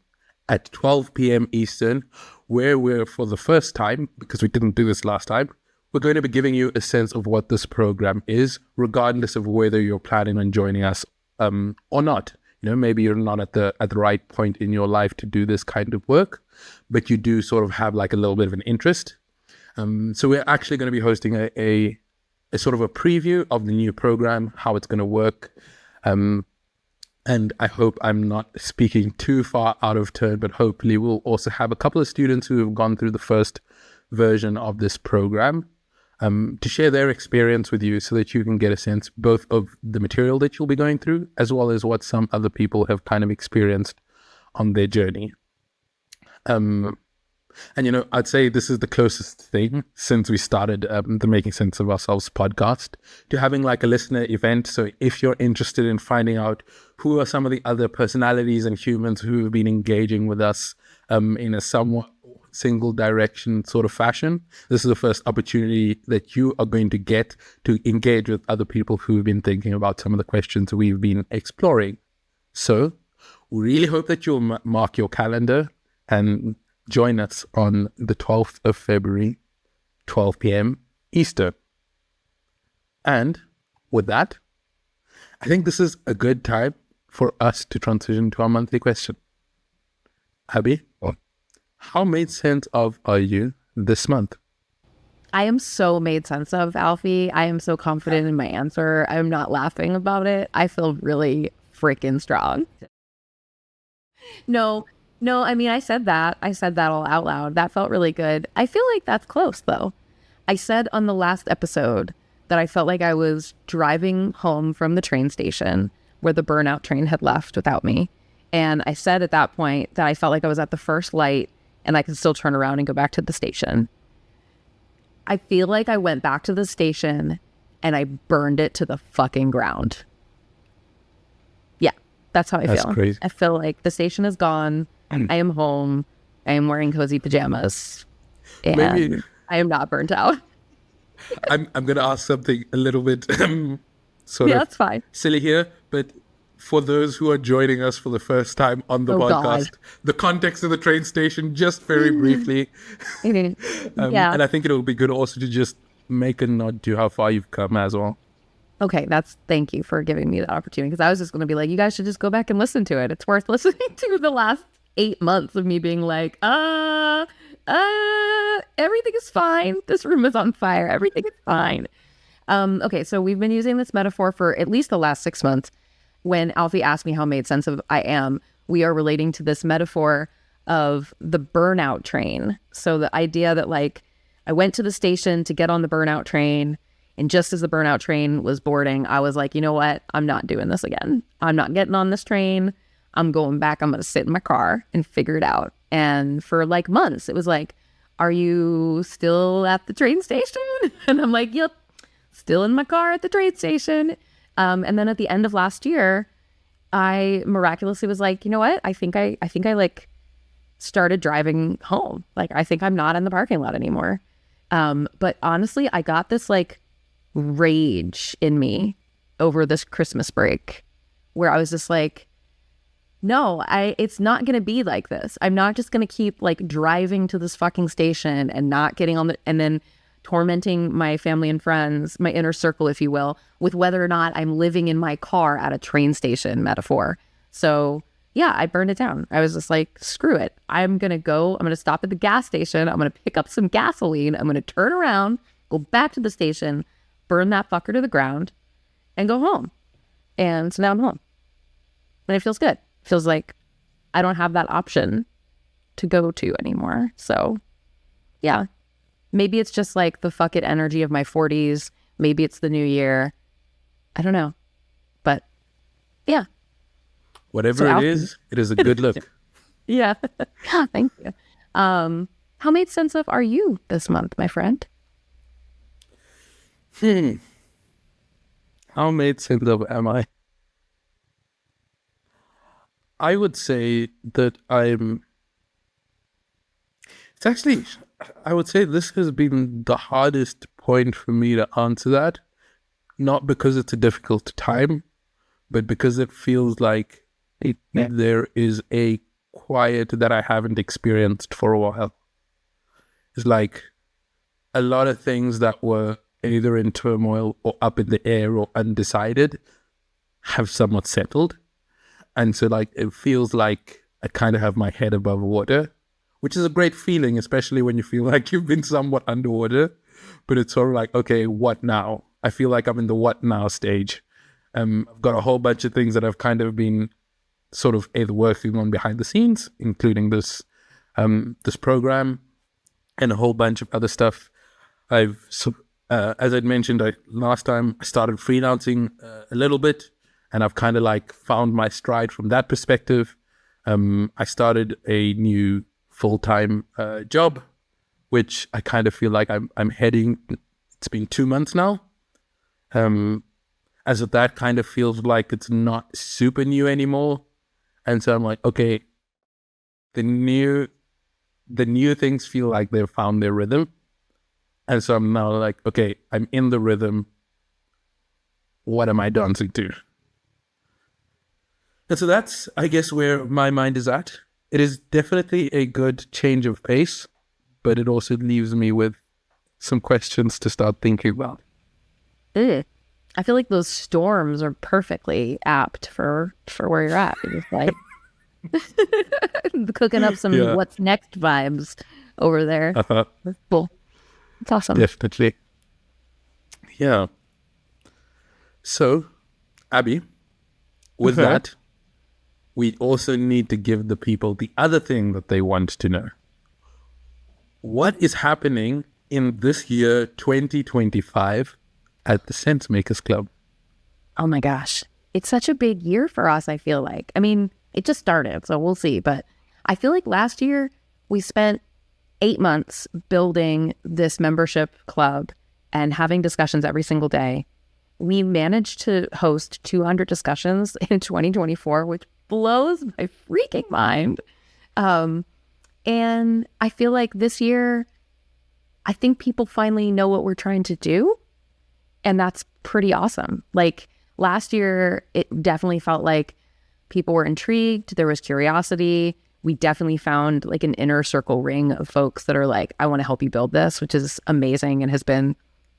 at 12 p.m. Eastern, where we're, for the first time, because we didn't do this last time, we're going to be giving you a sense of what this program is, regardless of whether you're planning on joining us or not. Maybe you're not at the right point in your life to do this kind of work, but you do sort of have like a little bit of an interest. So we're actually going to be hosting a sort of a preview of the new program, how it's going to work. And I hope I'm not speaking too far out of turn, but hopefully we'll also have a couple of students who have gone through the first version of this program to share their experience with you, so that you can get a sense both of the material that you'll be going through, as well as what some other people have kind of experienced on their journey. And, I'd say this is the closest thing since we started the Making Sense of Ourselves podcast to having like a listener event. So if you're interested in finding out who are some of the other personalities and humans who have been engaging with us in a somewhat single direction sort of fashion, this is the first opportunity that you are going to get to engage with other people who've been thinking about some of the questions we've been exploring. So we really hope that you'll mark your calendar and join us on the 12th of February, 12 p.m. Eastern. And with that, I think this is a good time for us to transition to our monthly question. Abby, how made sense of are you this month? I am so made sense of, Alfie. I am so confident in my answer. I'm not laughing about it. I feel really freaking strong. No, I mean, I said that all out loud. That felt really good. I feel like that's close, though. I said on the last episode that I felt like I was driving home from the train station where the burnout train had left without me. And I said at that point that I felt like I was at the first light and I could still turn around and go back to the station. I feel like I went back to the station and I burned it to the fucking ground. Yeah, that's how I feel. Crazy. I feel like the station is gone. I am home. I am wearing cozy pajamas. And maybe I am not burnt out. I'm going to ask something a little bit sort of that's fine. Silly here, but for those who are joining us for the first time on the podcast, God. The context of the train station, just very briefly. And I think it'll be good also to just make a nod to how far you've come as well. Okay, thank you for giving me that opportunity, because I was just going to be like, you guys should just go back and listen to it. It's worth listening to the last 8 months of me being like, everything is fine. This room is on fire. Everything is fine. Okay, so we've been using this metaphor for at least the last 6 months. When Alfie asked me how made sense of I am, we are relating to this metaphor of the burnout train. So the idea that like I went to the station to get on the burnout train, and just as the burnout train was boarding, I was like, you know what? I'm not doing this again. I'm not getting on this train. I'm going back. I'm going to sit in my car and figure it out. And for like months, it was like, are you still at the train station? And I'm like, yep, still in my car at the train station. And then at the end of last year, I miraculously was like, you know what? I think I like started driving home. Like, I think I'm not in the parking lot anymore. But honestly, I got this like rage in me over this Christmas break where I was just like, no, it's not going to be like this. I'm not just going to keep like driving to this fucking station and not getting on and then tormenting my family and friends, my inner circle, if you will, with whether or not I'm living in my car at a train station metaphor. So yeah, I burned it down. I was just like, screw it. I'm going to stop at the gas station. I'm going to pick up some gasoline. I'm going to turn around, go back to the station, burn that fucker to the ground. and go home. And so now I'm home. And it feels good. It feels like I don't have that option to go to anymore. So yeah, maybe it's just like the fuck it energy of my 40s. Maybe it's the new year. I don't know. But yeah. Whatever it is a good look. Yeah. Thank you. How made sense of are you this month, my friend? How made sense of am I? I would say that it's actually, I would say this has been the hardest point for me to answer that. Not because it's a difficult time, but because it feels like there is a quiet that I haven't experienced for a while. It's like a lot of things that were either in turmoil or up in the air or undecided have somewhat settled. And so like it feels like I kind of have my head above water, which is a great feeling, especially when you feel like you've been somewhat underwater. But it's sort of like, okay, what now? I feel like I'm in the what now stage. I've got a whole bunch of things that I've kind of been sort of either working on behind the scenes, including this program and a whole bunch of other stuff. As I'd mentioned last time, I started freelancing a little bit, and I've kind of like found my stride from that perspective. I started a new full-time job, which I kind of feel like I'm heading. It's been 2 months now. As of that kind of feels like it's not super new anymore. And so I'm like, okay, the new things feel like they've found their rhythm. And so I'm now like, okay, I'm in the rhythm. What am I dancing to? And so that's, I guess, where my mind is at. It is definitely a good change of pace, but it also leaves me with some questions to start thinking about. I feel like those storms are perfectly apt for where you're at. You're just like cooking up some what's next vibes over there. That's cool. It's awesome. Definitely. Yeah. So, Abby, with that, we also need to give the people the other thing that they want to know. What is happening in this year, 2025, at the Sense Makers Club? Oh my gosh. It's such a big year for us, I feel like. I mean, it just started, so we'll see. But I feel like last year we spent 8 months building this membership club and having discussions every single day. We managed to host 200 discussions in 2024, which blows my freaking mind. And I feel like this year, I think people finally know what we're trying to do. And that's pretty awesome. Like last year, it definitely felt like people were intrigued. There was curiosity. We definitely found like an inner circle ring of folks that are like, I want to help you build this, which is amazing and has been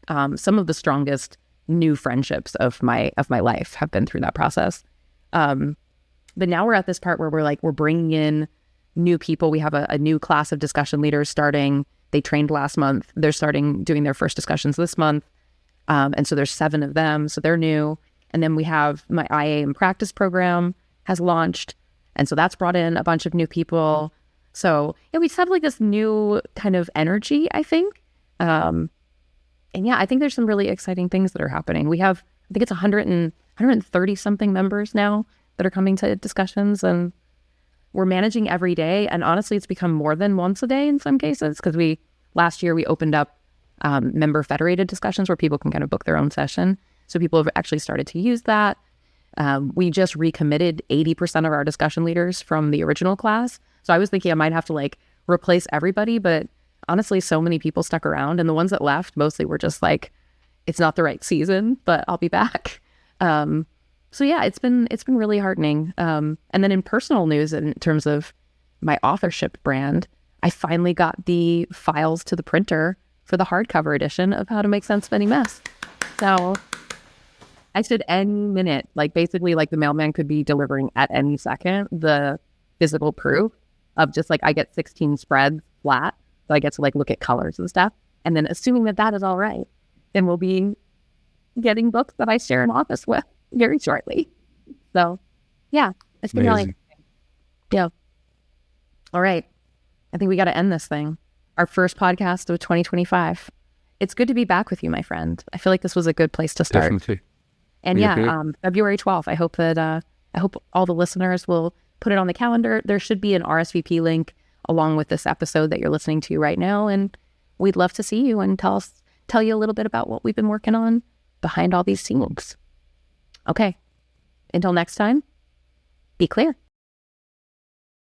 some of the strongest new friendships of my life have been through that process. But now we're at this part where we're bringing in new people. We have a new class of discussion leaders starting. They trained last month. They're starting doing their first discussions this month. And so there's 7 of them. So they're new. And then we have my IA and practice program has launched. And so that's brought in a bunch of new people. So yeah, we just have like this new kind of energy, I think. And yeah, I think there's some really exciting things that are happening. We have, I think it's 130 something members now that are coming to discussions, and we're managing every day. And honestly, it's become more than once a day in some cases, because last year we opened up member federated discussions where people can kind of book their own session. So people have actually started to use that. We just recommitted 80% of our discussion leaders from the original class. So I was thinking I might have to like replace everybody, but honestly, so many people stuck around, and the ones that left mostly were just like, it's not the right season, but I'll be back. So yeah, it's been really heartening. And then in personal news, in terms of my authorship brand, I finally got the files to the printer for the hardcover edition of How to Make Sense of Any Mess. So I said any minute, like basically like the mailman could be delivering at any second the physical proof of just like, I get 16 spreads flat. So I get to like look at colors and stuff. And then assuming that is all right, then we'll be getting books that I share an office with very shortly. So, yeah, it's been really interesting. Yeah. All right. I think we got to end this thing. Our first podcast of 2025. It's good to be back with you, my friend. I feel like this was a good place to start. Definitely. And February 12th, I hope all the listeners will put it on the calendar. There should be an RSVP link along with this episode that you're listening to right now. And we'd love to see you and tell you a little bit about what we've been working on behind all these scenes. Okay. Until next time, be clear.